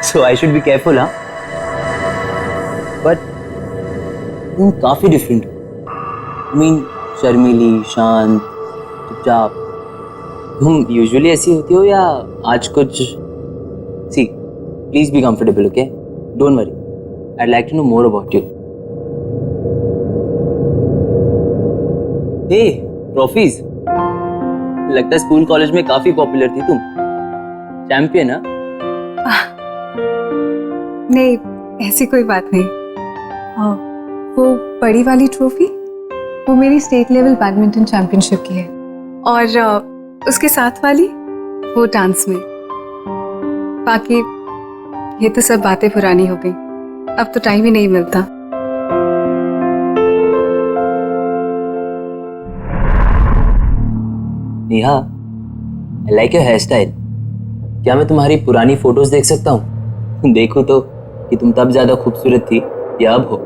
S8: सो आई शुड बी केयरफुल। हाँ, बट तुम काफी डिफरेंट हो। आई मीन शर्मीली, शांत, चुपचाप। तुम यूजुअली ऐसी होती हो या आज कुछ? See, please be comfortable, okay? Don't worry, I'd like to know more about you. Hey, trophies. लगता है स्कूल कॉलेज में काफी पॉपुलर थी तुम। चैंपियन?
S1: नहीं, ऐसी कोई बात नहीं। हाँ, वो बड़ी वाली ट्रॉफी वो मेरी स्टेट लेवल बैडमिंटन चैंपियनशिप की है, और उसके साथ वाली वो डांस में। बाकी ये तो सब बातें पुरानी हो गई, अब तो टाइम ही नहीं मिलता।
S8: Neha, I like your hairstyle. क्या मैं तुम्हारी पुरानी फोटोज देख सकता हूँ? देखूं तो कि तुम तब ज्यादा खूबसूरत थी या अब हो?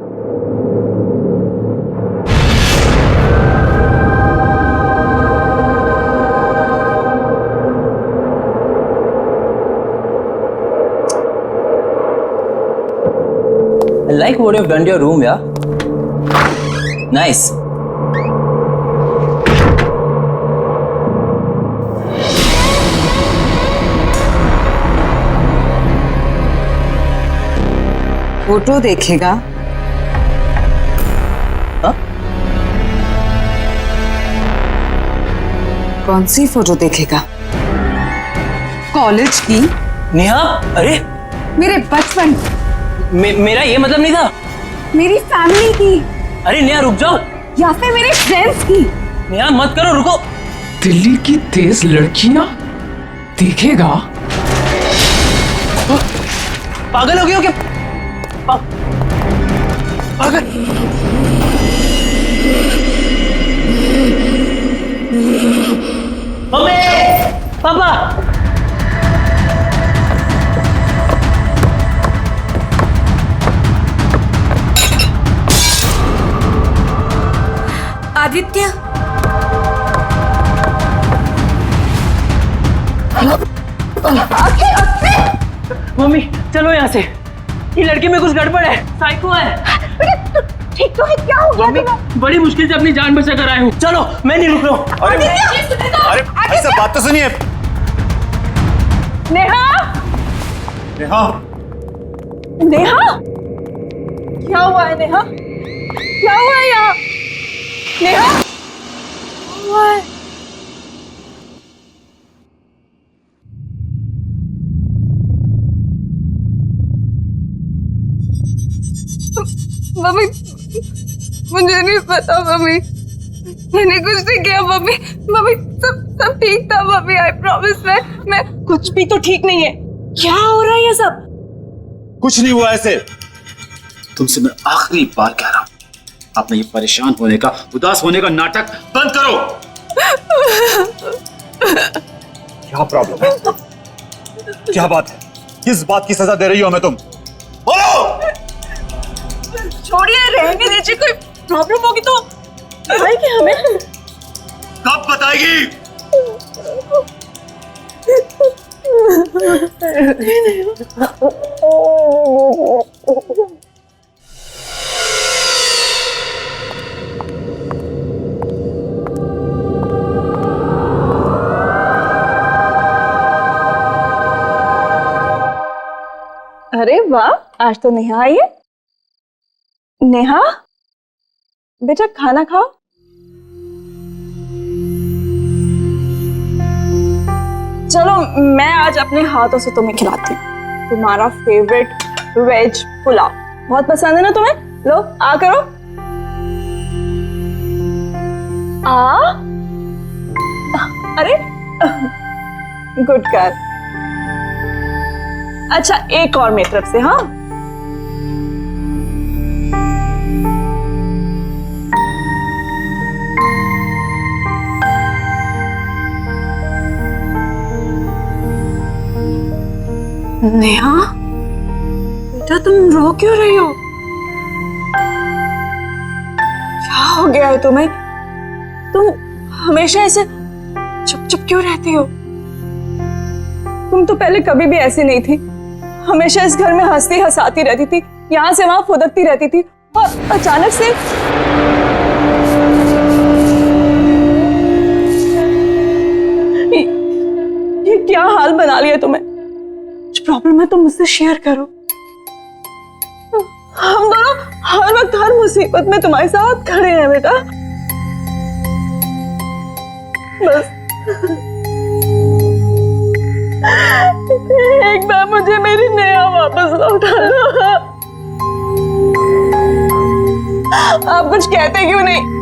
S8: I like what you've done to your room, yeah? Nice.
S1: Photo देखेगा?
S8: हाँ?
S1: कौन सी फोटो देखेगा? कॉलेज की?
S8: नेहा, अरे
S1: मेरे बचपन,
S8: मेरा ये मतलब नहीं था।
S1: मेरी फैमिली की।
S8: अरे नेहा रुक जाओ।
S1: या फिर मेरे फ्रेंड्स की।
S8: नेहा मत करो, रुको।
S5: दिल्ली की तेज लड़कियां देखेगा?
S8: पागल हो गए हो क्या? पागल। मम्मी, पापा।
S3: आदित्य,
S8: मम्मी चलो यहाँ से, ये लड़की में कुछ गड़बड़ है, साइको है।
S9: ठीक तो है, क्या हो गया तुम्हें?
S8: बड़ी मुश्किल से अपनी जान बचा कर आया हूँ। चलो, मैं नहीं रुक रहा हूँ।
S2: अरे भाई साहब, बात तो सुनिए।
S9: नेहा,
S2: नेहा,
S9: नेहा, क्या हुआ है नेहा? क्या हुआ है यहाँ? नेहा, क्या हुआ है?
S1: मम्मी, मुझे नहीं पता मम्मी, मैंने कुछ नहीं किया मम्मी। मम्मी सब ठीक था मम्मी, आई प्रॉमिस। मैं
S9: कुछ भी तो ठीक नहीं है। क्या हो रहा है ये सब?
S6: कुछ नहीं हुआ ऐसे। तुमसे मैं आखिरी बार कह रहा हूं, अपने ये परेशान होने का, उदास होने का नाटक बंद करो। क्या प्रॉब्लम है? क्या बात है? किस बात की सजा दे रही हो हमें तुम? बोलो।
S9: छोड़िए, रहने दीजिए। कोई प्रॉब्लम होगी तो बताएगी हमें।
S6: कब बताएगी?
S9: अरे वाह, आज तो नेहा आई है। नेहा, बेटा खाना खाओ। चलो, मैं आज अपने हाथों से तुम्हें खिलाती हूँ। तुम्हारा फेवरेट वेज पुलाव बहुत पसंद है ना तुम्हें? लो, आ करो। अरे गुड गर्ल। अच्छा एक और मेरी तरफ से, हाँ। नेहा बेटा, तुम रो क्यों रही हो? क्या हो गया है तुम्हें? तुम हमेशा ऐसे चुप चुप क्यों रहती हो? तुम तो पहले कभी भी ऐसी नहीं थी। हमेशा इस घर में हंसती हंसाती रहती थी, यहाँ से वहां फुदकती रहती थी, और अचानक से ये क्या हाल बना लिया तुम्हें? कुछ प्रॉब्लम है तो मुझसे शेयर करो। हम दोनों हर वक्त हर मुसीबत में तुम्हारे साथ खड़े हैं बेटा। बस एक बार मुझे मेरी नेहा वापस लौटा दो। आप कुछ कहते क्यों नहीं?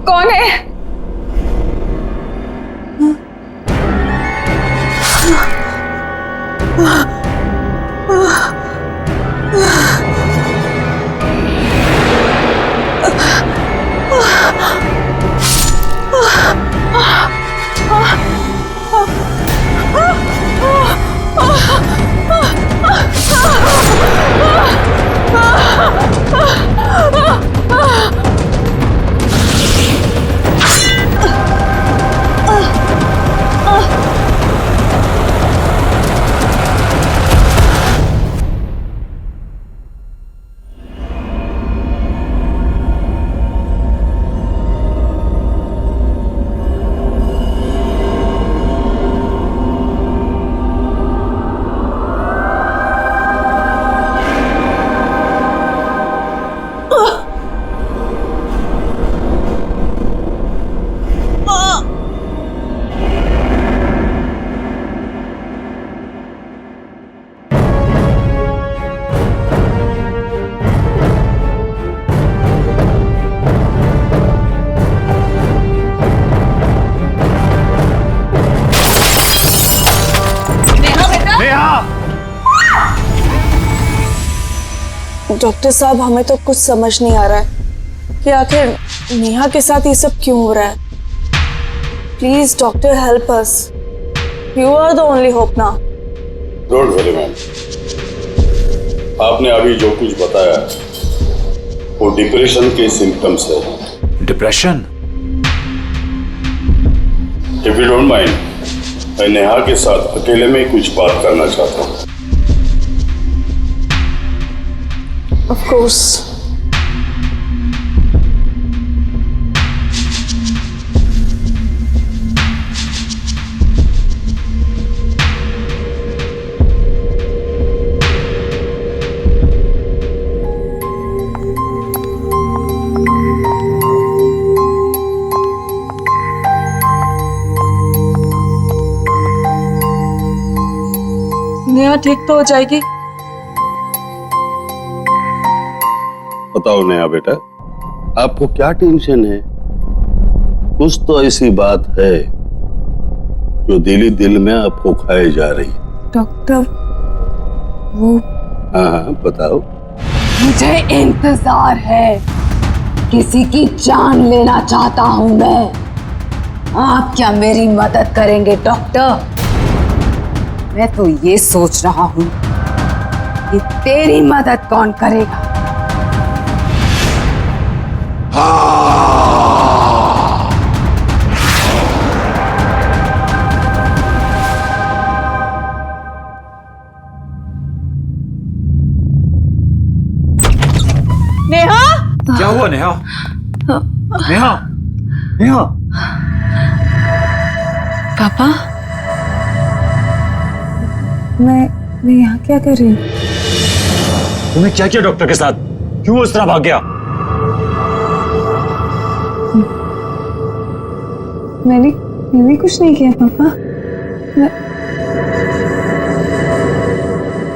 S9: कौन है? डॉक्टर साहब, हमें तो कुछ समझ नहीं आ रहा है कि आखिर नेहा के साथ ये सब क्यों हो रहा है। Please doctor help us, you are the only hope now.
S14: Don't worry ma'am, आपने अभी जो कुछ बताया वो डिप्रेशन के सिम्टम्स है।
S11: Depression?
S14: If you don't mind, मैं नेहा के साथ अकेले में कुछ बात करना चाहता हूँ।
S9: Of course. नेहा ठीक तो हो जाएगी?
S14: बताओ नया बेटा, आपको क्या टेंशन है? कुछ तो ऐसी बात है जो दिली दिल में आपको खाए जा रही है।
S1: डॉक्टर वो
S14: हाँ हाँ बताओ।
S7: मुझे इंतजार है, किसी की जान लेना चाहता हूं मैं। आप क्या मेरी मदद करेंगे डॉक्टर? मैं तो ये सोच रहा हूं कि तेरी मदद कौन करेगा।
S9: नेहा,
S2: क्या हुआ नेहा? नेहा, नेहा।
S1: पापा, मैं यहाँ क्या कर रही हूँ?
S2: तुम्हें क्या किया डॉक्टर के साथ? क्यों उस तरह भाग गया?
S1: मैंने कुछ नहीं किया पापा।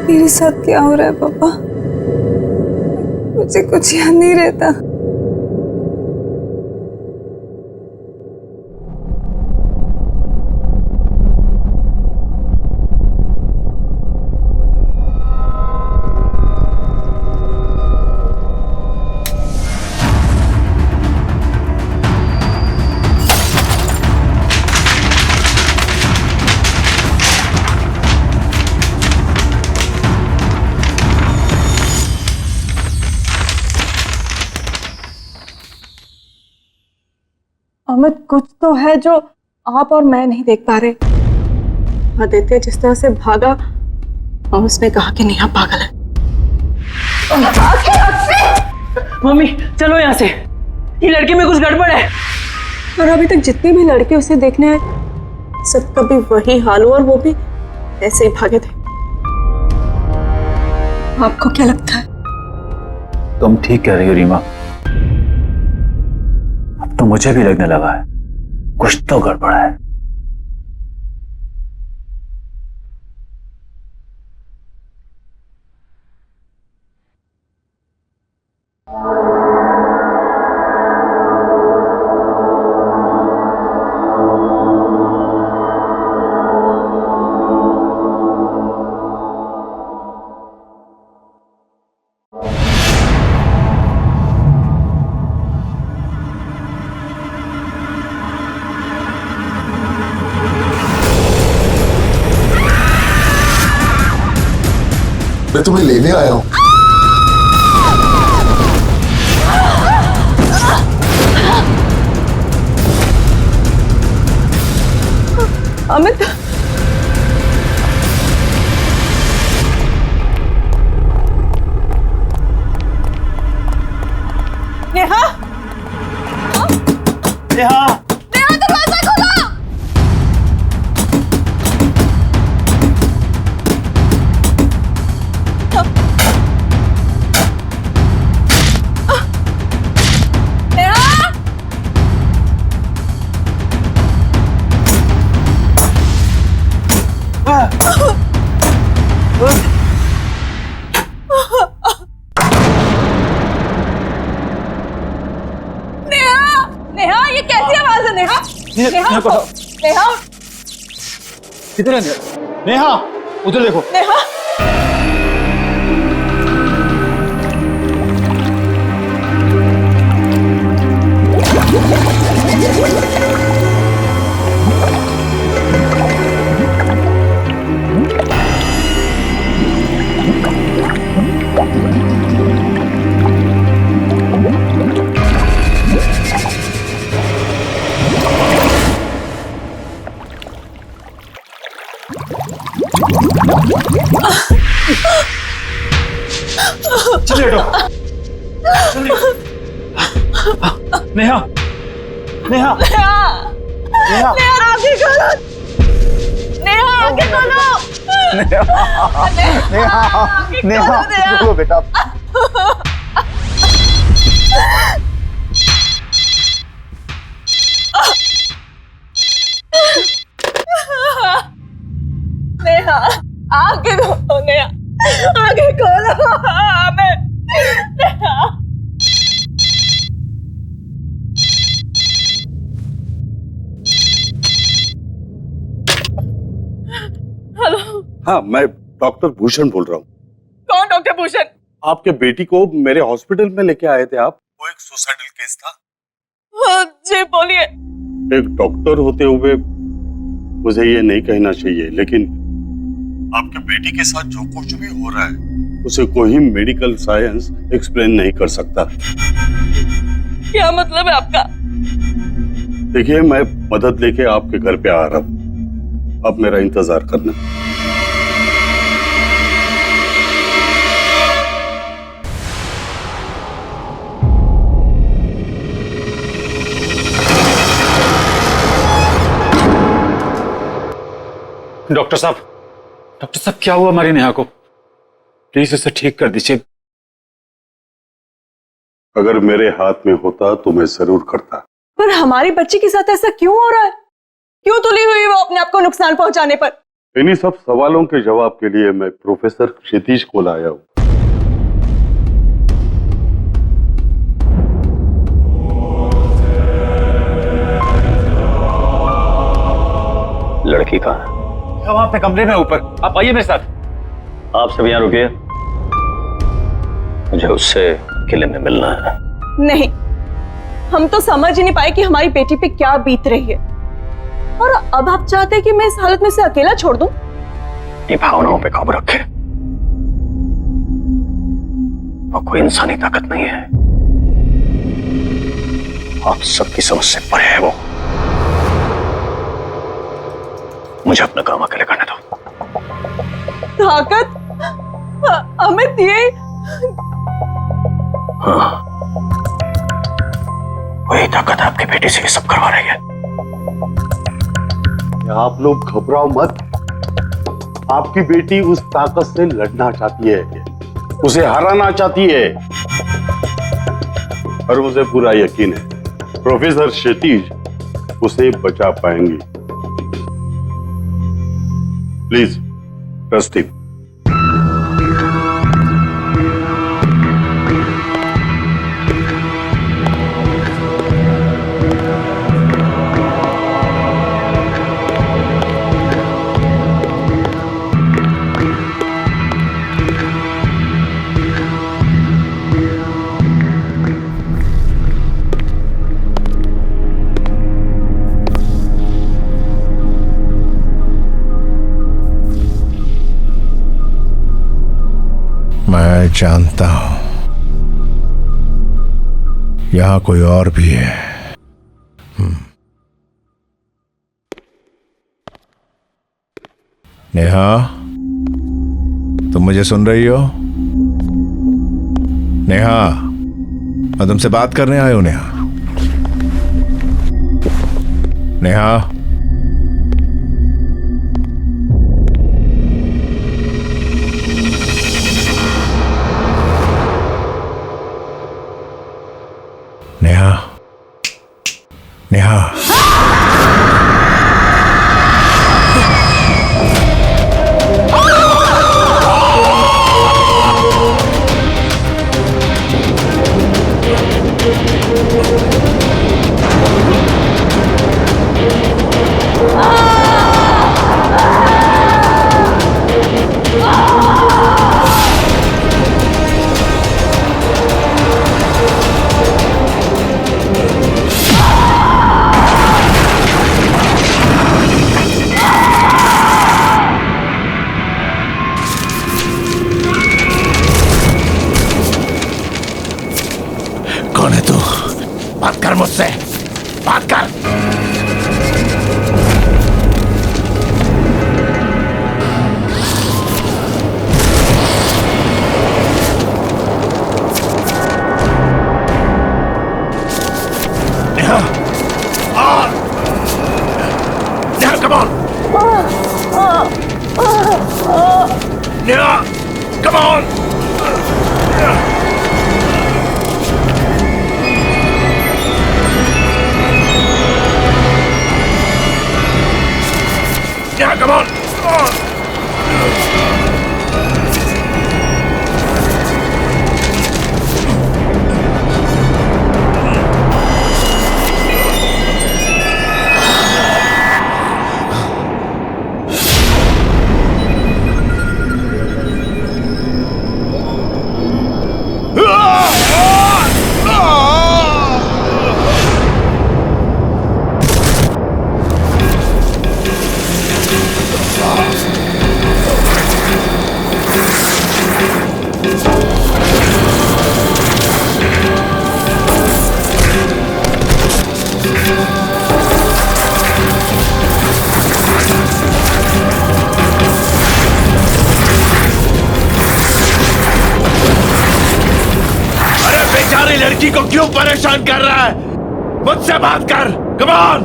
S1: मेरे साथ क्या हो रहा है पापा? मुझे कुछ याद नहीं रहता।
S9: अमित, कुछ तो है जो आप और मैं नहीं देख पा रहे। आदित्य जिस तरह से भागा और उसने कहा कि नेहा पागल है।
S13: मम्मी चलो यहाँ से, ये लड़के में कुछ गड़बड़ है।
S9: और अभी तक जितने भी लड़के उसे देखने आए सबका भी वही हाल हुआ और वो भी ऐसे ही भागे थे। आपको क्या लगता है?
S2: तुम ठीक कह रही हो रीमा। अब तो मुझे भी लगने लगा है कुछ तो गड़बड़ है।
S10: मैं तुम्हें लेने आया हूं।
S9: अमित, नेहा,
S2: नेहा,
S9: नेहा दरवाजा खोलो। नेहा, ये कैसी आवाज है? नेहा, नेहा,
S2: किधर है नेहा? उधर देखो।
S9: नेहा,
S2: चलिए चलिए। नेहा, नेहा,
S9: नेहा, आगे खोलो। नेहा, आगे खोलो।
S2: नेहा, खोलो बेटा।
S9: नेहा, आगे खोलो। नेहा, आगे खोलो। हमें नेहा,
S14: हाँ, मैं डॉक्टर भूषण बोल रहा हूँ।
S9: कौन डॉक्टर भूषण?
S14: आपके बेटी को मेरे हॉस्पिटल में लेके आए थे आप। वो एक सुसाइडल केस था।
S9: हाँ, जी बोलिए।
S14: एक डॉक्टर होते हुए मुझे ये नहीं कहना चाहिए, लेकिन आपके बेटी के साथ जो कुछ भी हो रहा है उसे कोई मेडिकल साइंस एक्सप्लेन नहीं कर सकता।
S9: क्या मतलब है आपका?
S14: देखिए, मैं मदद लेके आपके घर पे आ रहा हूँ, अब मेरा इंतजार करना।
S2: डॉक्टर साहब क्या हुआ हमारी नेहा को? प्लीज इसे ठीक कर दीजिए।
S14: अगर मेरे हाथ में होता तो मैं जरूर करता।
S9: पर हमारी बच्ची के साथ ऐसा क्यों हो रहा है? क्यों तुली हुई वो अपने आप को नुकसान पहुंचाने पर?
S14: इन्हीं सब सवालों के जवाब के लिए मैं प्रोफेसर क्षितिज को लाया हूँ।
S15: लड़की कहाँ है?
S2: वहां पे कमरे में ऊपर। आप आइए मेरे साथ।
S15: आप सब यहाँ रुकिए, मुझे उससे किले में मिलना है।
S9: नहीं, हम तो समझ ही नहीं पाए कि हमारी बेटी पे क्या बीत रही है, और अब आप चाहते हैं कि मैं इस हालत में से अकेला छोड़ दूं?
S15: ये भावनाओं पे काबू रखे, वो कोई इंसानी ताकत नहीं है, आप सबकी समझ से परे है वो। मुझे अपना काम अकेले करने दो।
S9: ताकत? अमित, ये
S15: हाँ, वही ताकत आपकी बेटी से ये सब करवा रही है।
S14: आप लोग घबराओ मत, आपकी बेटी उस ताकत से लड़ना चाहती है, उसे हराना चाहती है, और मुझे पूरा यकीन है प्रोफेसर क्षितिज उसे बचा पाएंगे। Please trust him.
S5: मैं जानता हूं यहां कोई और भी है। नेहा, तुम मुझे सुन रही हो? नेहा, मैं तुमसे बात करने आया हूं। नेहा, नेहा, नेहा, नेहा। कौन है तू? बात कर मुझसे, बात कर। Neha, Neha, come on. Neha, come on. Yeah, come on!
S16: लड़की को क्यों परेशान कर रहा है? मुझसे बात कर, कम ऑन,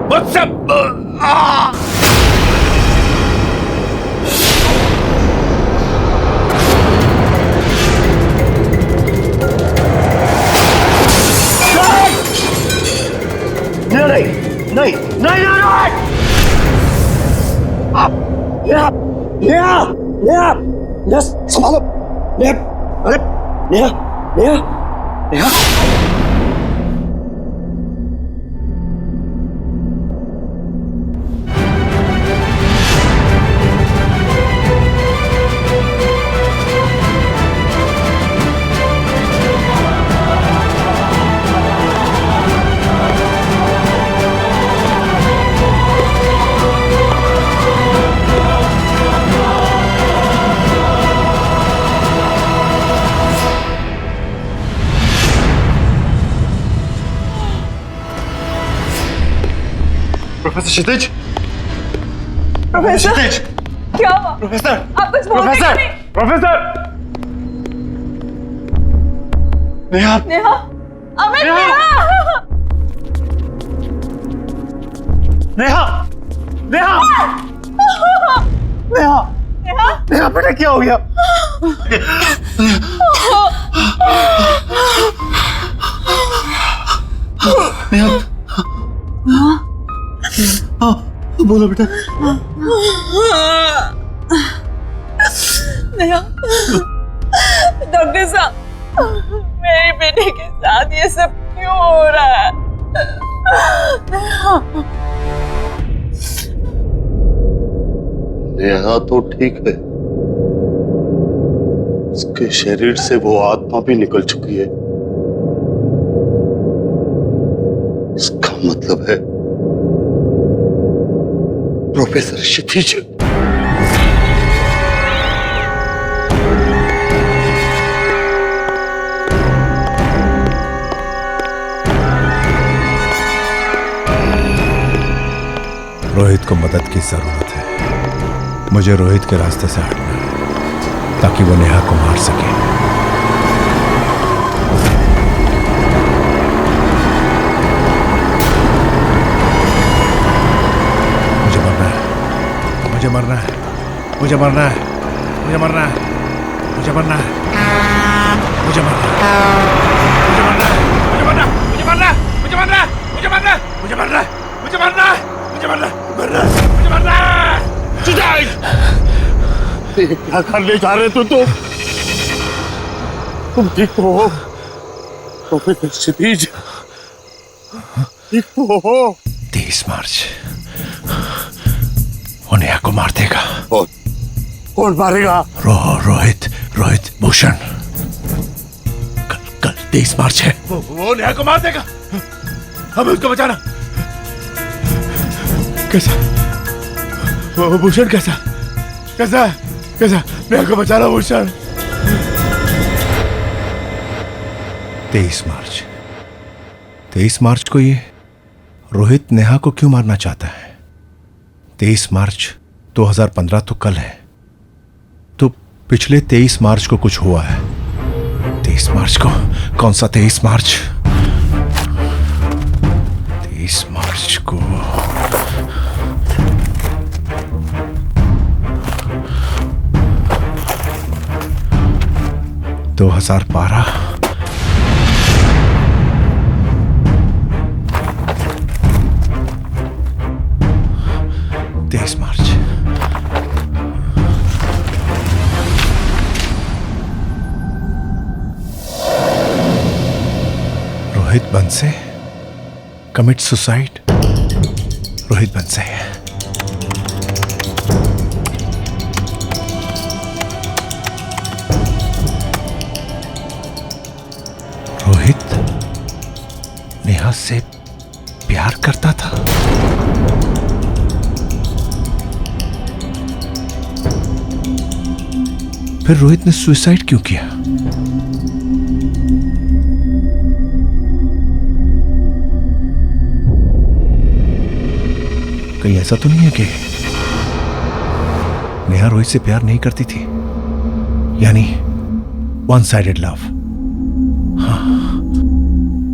S16: मुझसे
S15: नहीं नहीं नहीं नहीं नेहा संभालो। नेहा, अरे नेहा नेहा नेहा
S2: प्रोफेसर क्षितिज,
S9: प्रोफेसर
S2: क्षितिज,
S9: क्या हुआ?
S2: प्रोफेसर,
S9: आप कुछ बोल
S2: प्रोफेसर,
S9: रहे हैं?
S2: प्रोफेसर, नेहा,
S9: नेहा, अमित,
S2: नेहा, नेहा, नेहा, नेहा, बेटा क्या हो गया? नेहा, हाँ, बोलो बेटा।
S9: नेहा, डॉक्टर साहब, मेरी बेटी के साथ ये सब क्यों हो रहा है?
S14: नेहा तो ठीक है, उसके शरीर से वो आत्मा भी निकल चुकी है। इसका मतलब है प्रोफेसर क्षितिज
S5: रोहित को मदद की जरूरत है। मुझे रोहित के रास्ते से हटना है ताकि वो नेहा को मार सके। मुझे मरना है, मुझे मरना है, मुझे मरना है, मुझे मरना है, मुझे मरना है, मुझे मरना है, मुझे मरना है, मुझे मरना है, मुझे मरना है, मुझे मरना है, मुझे मरना है, मुझे मरना है, मुझे मरना है, मुझे मरना है।
S14: ये क्या करने जा रहे तुम ठीक तो हो प्रोफेसर क्षितिज? ठीक तो हो?
S5: 30 मार्च वो नेहा को मार देगा।
S14: कौन मारेगा?
S5: रोहित भूषण। कल 30 मार्च है।
S16: वो नेहा को मार देगा। हमें उसको बचाना। कैसा? वो भूषण कैसा? कैसा? कैसा? नेहा को बचाना भूषण।
S5: 23 मार्च को ये रोहित नेहा को क्यों मारना चाहता है? 23 मार्च 2015 तो कल है, तो पिछले 23 मार्च को कुछ हुआ है। 23 मार्च को? कौन सा 23 मार्च? 23 मार्च को 2012। मार्च। रोहित बंसे कमिट सुसाइड। रोहित बंसे रोहित नेहा से प्यार करता था। फिर रोहित ने सुसाइड क्यों किया? कहीं ऐसा तो नहीं है कि नेहा रोहित से प्यार नहीं करती थी, यानी वन साइडेड लव? हाँ,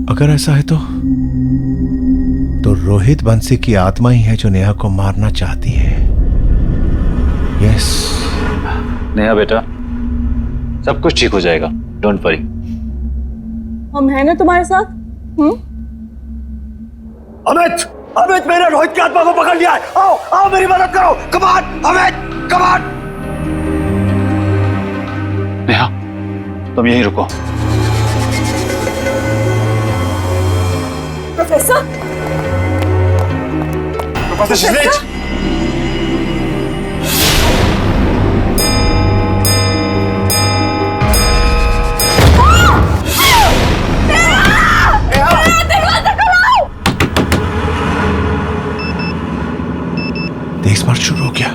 S16: अगर ऐसा है तो रोहित बंसी की आत्मा ही है जो नेहा को मारना चाहती है। यस
S6: नेहा बेटा, सब कुछ ठीक हो जाएगा, डोंट वरी।
S9: हम हैं ना तुम्हारे साथ।
S15: अमित, अमित मेरे रोहित की आत्मा को पकड़ लिया है। आओ आओ मेरी मदद करो। Come on Amit, come on.
S6: Neha तुम यहीं रुको।
S9: प्रोफेसर,
S6: प्रोफेसर शिजलेज,
S16: तेईस मार्च शुरू हो गया।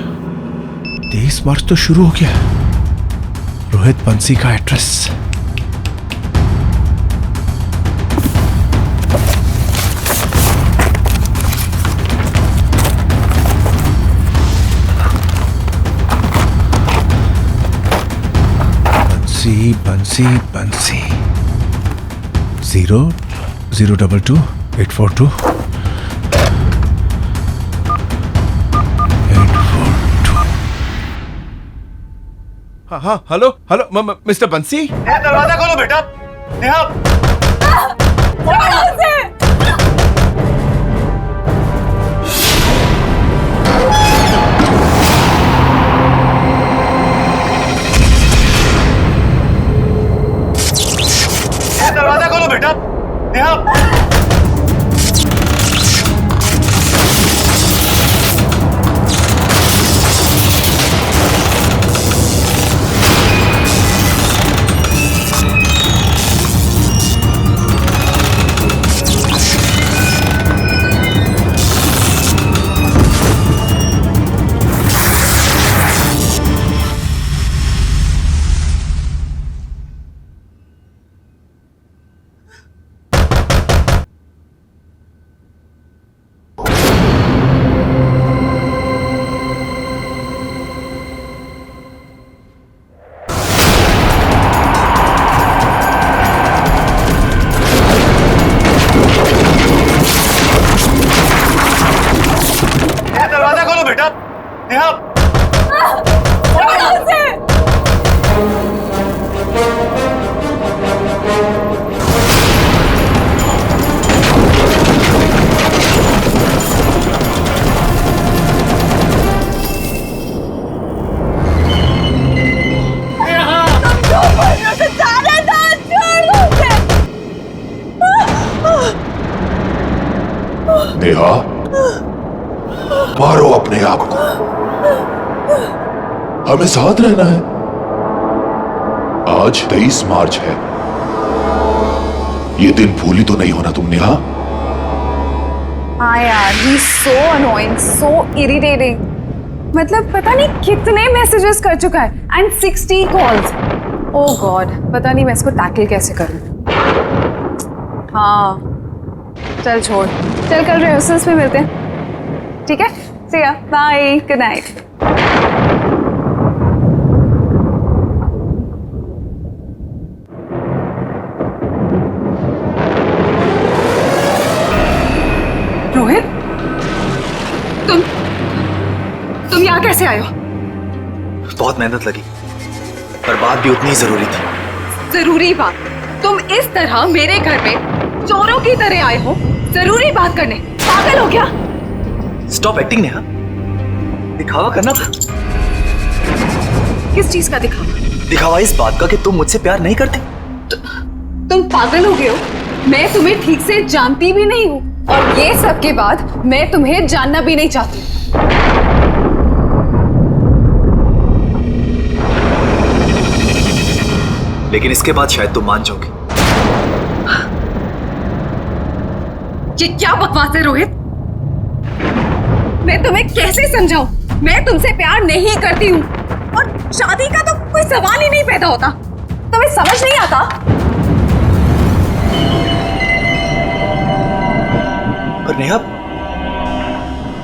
S16: 23 मार्च तो शुरू हो गया। रोहित बंसी का एड्रेस। बंसी बंसी बंसी 0022842। हाँ, हेलो हेलो मिस्टर बंसी।
S6: दरवाजा खोलो बेटा। नेहा दरवाजा खोलो बेटा। नेहा दरवाजा खोलो बेटा। नेहा
S17: नेहा, मारो अपने आप को। हमें साथ रहना है। आज 23 मार्च है। ये दिन भूली तो नहीं होना तुम नेहा।
S1: हाँ यार, ही सो अनोइंग, सो इरिटेटिंग। मतलब पता नहीं कितने मैसेजेस कर चुका है एंड 60 कॉल्स। ओह गॉड, पता नहीं मैं इसको टैकल कैसे करूं। हाँ चल छोड़, चल कल रिहर्सल्स में मिलते हैं, ठीक है? See ya, bye, good night. Rohit, तुम यहाँ कैसे आए हो?
S6: बहुत मेहनत लगी, पर बात भी उतनी जरूरी थी।
S1: जरूरी बात? तुम इस तरह मेरे घर में चोरों की तरह आए हो जरूरी बात करने? पागल हो क्या?
S6: स्टॉप एक्टिंग नेहा, दिखावा करना था।
S1: किस चीज का दिखावा?
S6: दिखावा इस बात का कि तुम मुझसे प्यार नहीं करती।
S1: तुम पागल हो गए हो? मैं तुम्हें ठीक से जानती भी नहीं हूँ और ये सब के बाद मैं तुम्हें जानना भी नहीं चाहती।
S6: लेकिन इसके बाद शायद तुम मान जाओगे।
S1: ये क्या बकवास है रोहित? मैं तुम्हें कैसे समझाऊं? मैं तुमसे प्यार नहीं करती हूँ और शादी का तो कोई सवाल ही नहीं पैदा होता। तुम्हें समझ नहीं आता?
S6: पर नेहा,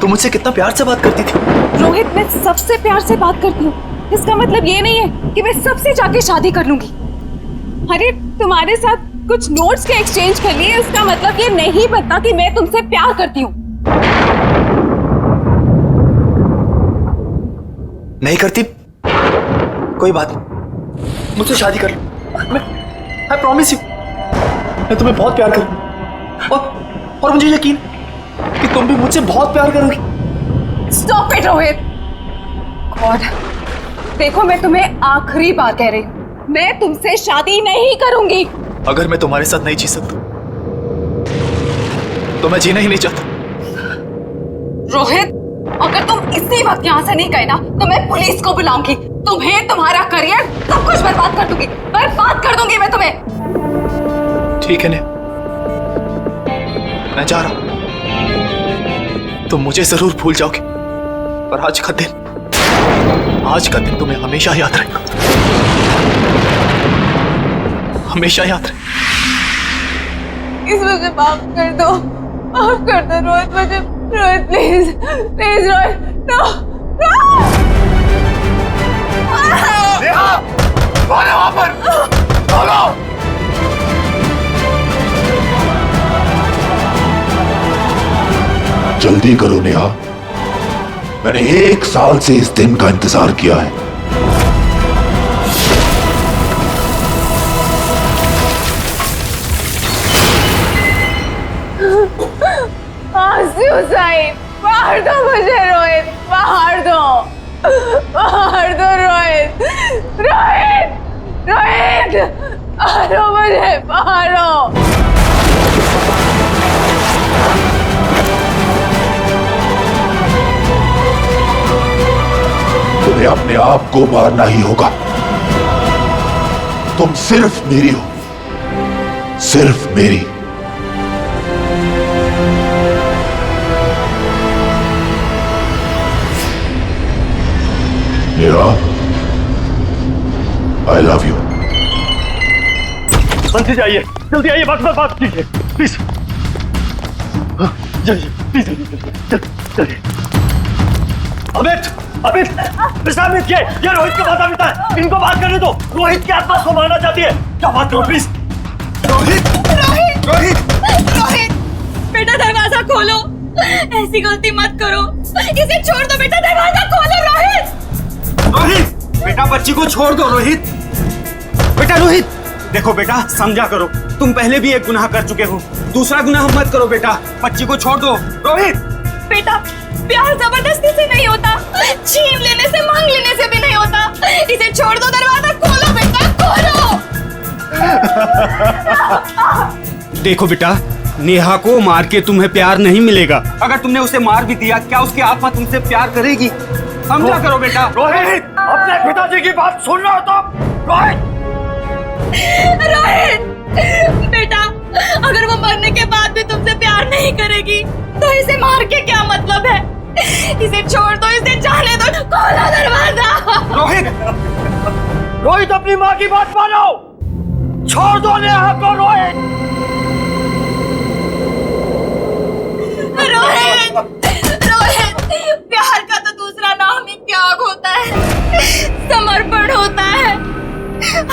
S6: तुम मुझसे कितना प्यार से बात करती थी।
S1: रोहित, मैं सबसे प्यार से बात करती हूँ। इसका मतलब ये नहीं है कि मैं सबसे जाके शादी कर लूंगी। अरे तुम्हारे साथ
S9: कुछ नोट्स के एक्सचेंज कर लिए, इसका मतलब ये नहीं बनता कि मैं तुमसे प्यार करती हूँ।
S6: नहीं करती कोई बात नहीं, मुझसे शादी कर लो। आई प्रॉमिस यू, मैं तुम्हें बहुत प्यार करूँ और मुझे यकीन कि तुम भी मुझसे बहुत प्यार करोगी।
S9: Stop it Rohit. गॉड, देखो मैं तुम्हें आखिरी बार कह रही हूँ, मैं तुमसे शादी नहीं करूंगी।
S6: अगर मैं तुम्हारे साथ नहीं जी सकता तो मैं जीना ही नहीं चाहता।
S9: रोहित, अगर तुम इसी वक्त यहाँ से नहीं गए ना तो मैं पुलिस को बुलाऊंगी। तुम्हें, तुम्हारा करियर, सब कुछ बर्बाद कर दूंगी, बर्बाद कर दूंगी मैं तुम्हें।
S6: ठीक है ने, मैं जा रहा हूं। तुम मुझे जरूर भूल जाओगे, पर आज का दिन तुम्हें हमेशा याद रहेगा, हमेशा याद रहेगा।
S9: इस मुझे माफ कर दो, माफ कर दो रोहित, मुझे। Rohit please, please Rohit, no
S15: Neha, कौन है वहां पर? बोलो।
S17: जल्दी करो नेहा, मैंने 1 साल से इस दिन का इंतजार किया है।
S9: मार दो मुझे रोहित, मार दो, मार दो रोहित, रोहित, रोहित, मारो मुझे, मारो।
S17: तुम्हें अपने आप को मारना ही होगा। तुम सिर्फ मेरी हो, सिर्फ मेरी। Neha, I love you.
S15: बंसी जाइए, जल्दी आइए, बात कीजिए प्लीज। जल्दी प्लीज, जल्दी। अमित, ये रोहित के माता पिता है, इनको बात करने दो। रोहित की आत्मा को मारना चाहती है, क्या बात करो प्लीज।
S9: रोहित, बेटा दरवाजा खोलो, ऐसी गलती मत करो, इसे छोड़ दो बेटा, दरवाजा खोलो।
S15: रोहित, बेटा बच्ची को छोड़ दो। रोहित, बेटा रोहित, देखो बेटा समझा करो, तुम पहले भी एक गुनाह कर चुके हो, दूसरा गुनाह मत करो बेटा, बच्ची को छोड़ दो। रोहित,
S9: बेटा प्यार जबरदस्ती से नहीं होता, छीन लेने से, मांग लेने से भी नहीं होता, इसे छोड़ दो, दरवाजा खोलो बेटा, खोलो।
S15: देखो बेटा, नेहा को मार के तुम्हें प्यार नहीं मिलेगा। अगर तुमने उसे मार भी दिया, क्या उसकी आत्मा तुमसे प्यार करेगी? समझा करो बेटा। रोहित, अपने पिताजी की बात सुन रहे हो तुम?
S9: रोहित, बेटा अगर वो मरने के बाद भी तुमसे प्यार नहीं करेगी तो इसे मार के क्या मतलब है? इसे छोड़ दो, इसे जाने दो, खोलो दरवाजा।
S15: रोहित, अपनी माँ की बात मानो, छोड़ दो नेहा को।
S9: रोहित, प्यार का तो दूसरा नाम ही त्याग होता है, समर्पण होता है।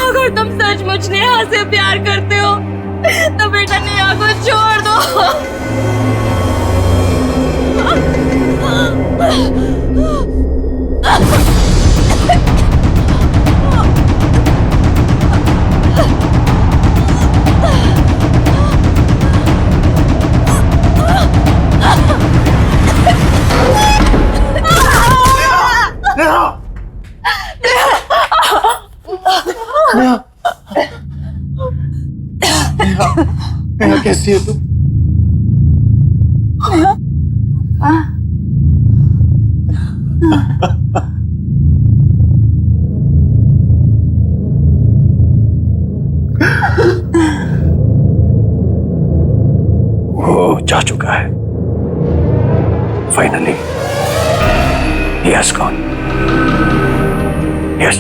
S9: अगर तुम सचमुच नेहा से प्यार करते हो तो बेटा नेहा को छोड़ दो।
S6: नेहा, कैसी है तुम?
S15: वो जा चुका है, finally he has gone. Yes.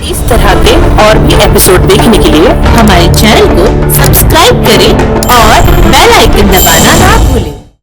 S12: इस तरह के
S18: और भी एपिसोड देखने के लिए हमारे चैनल को सब्सक्राइब करें और बेल आइकन दबाना ना भूलें।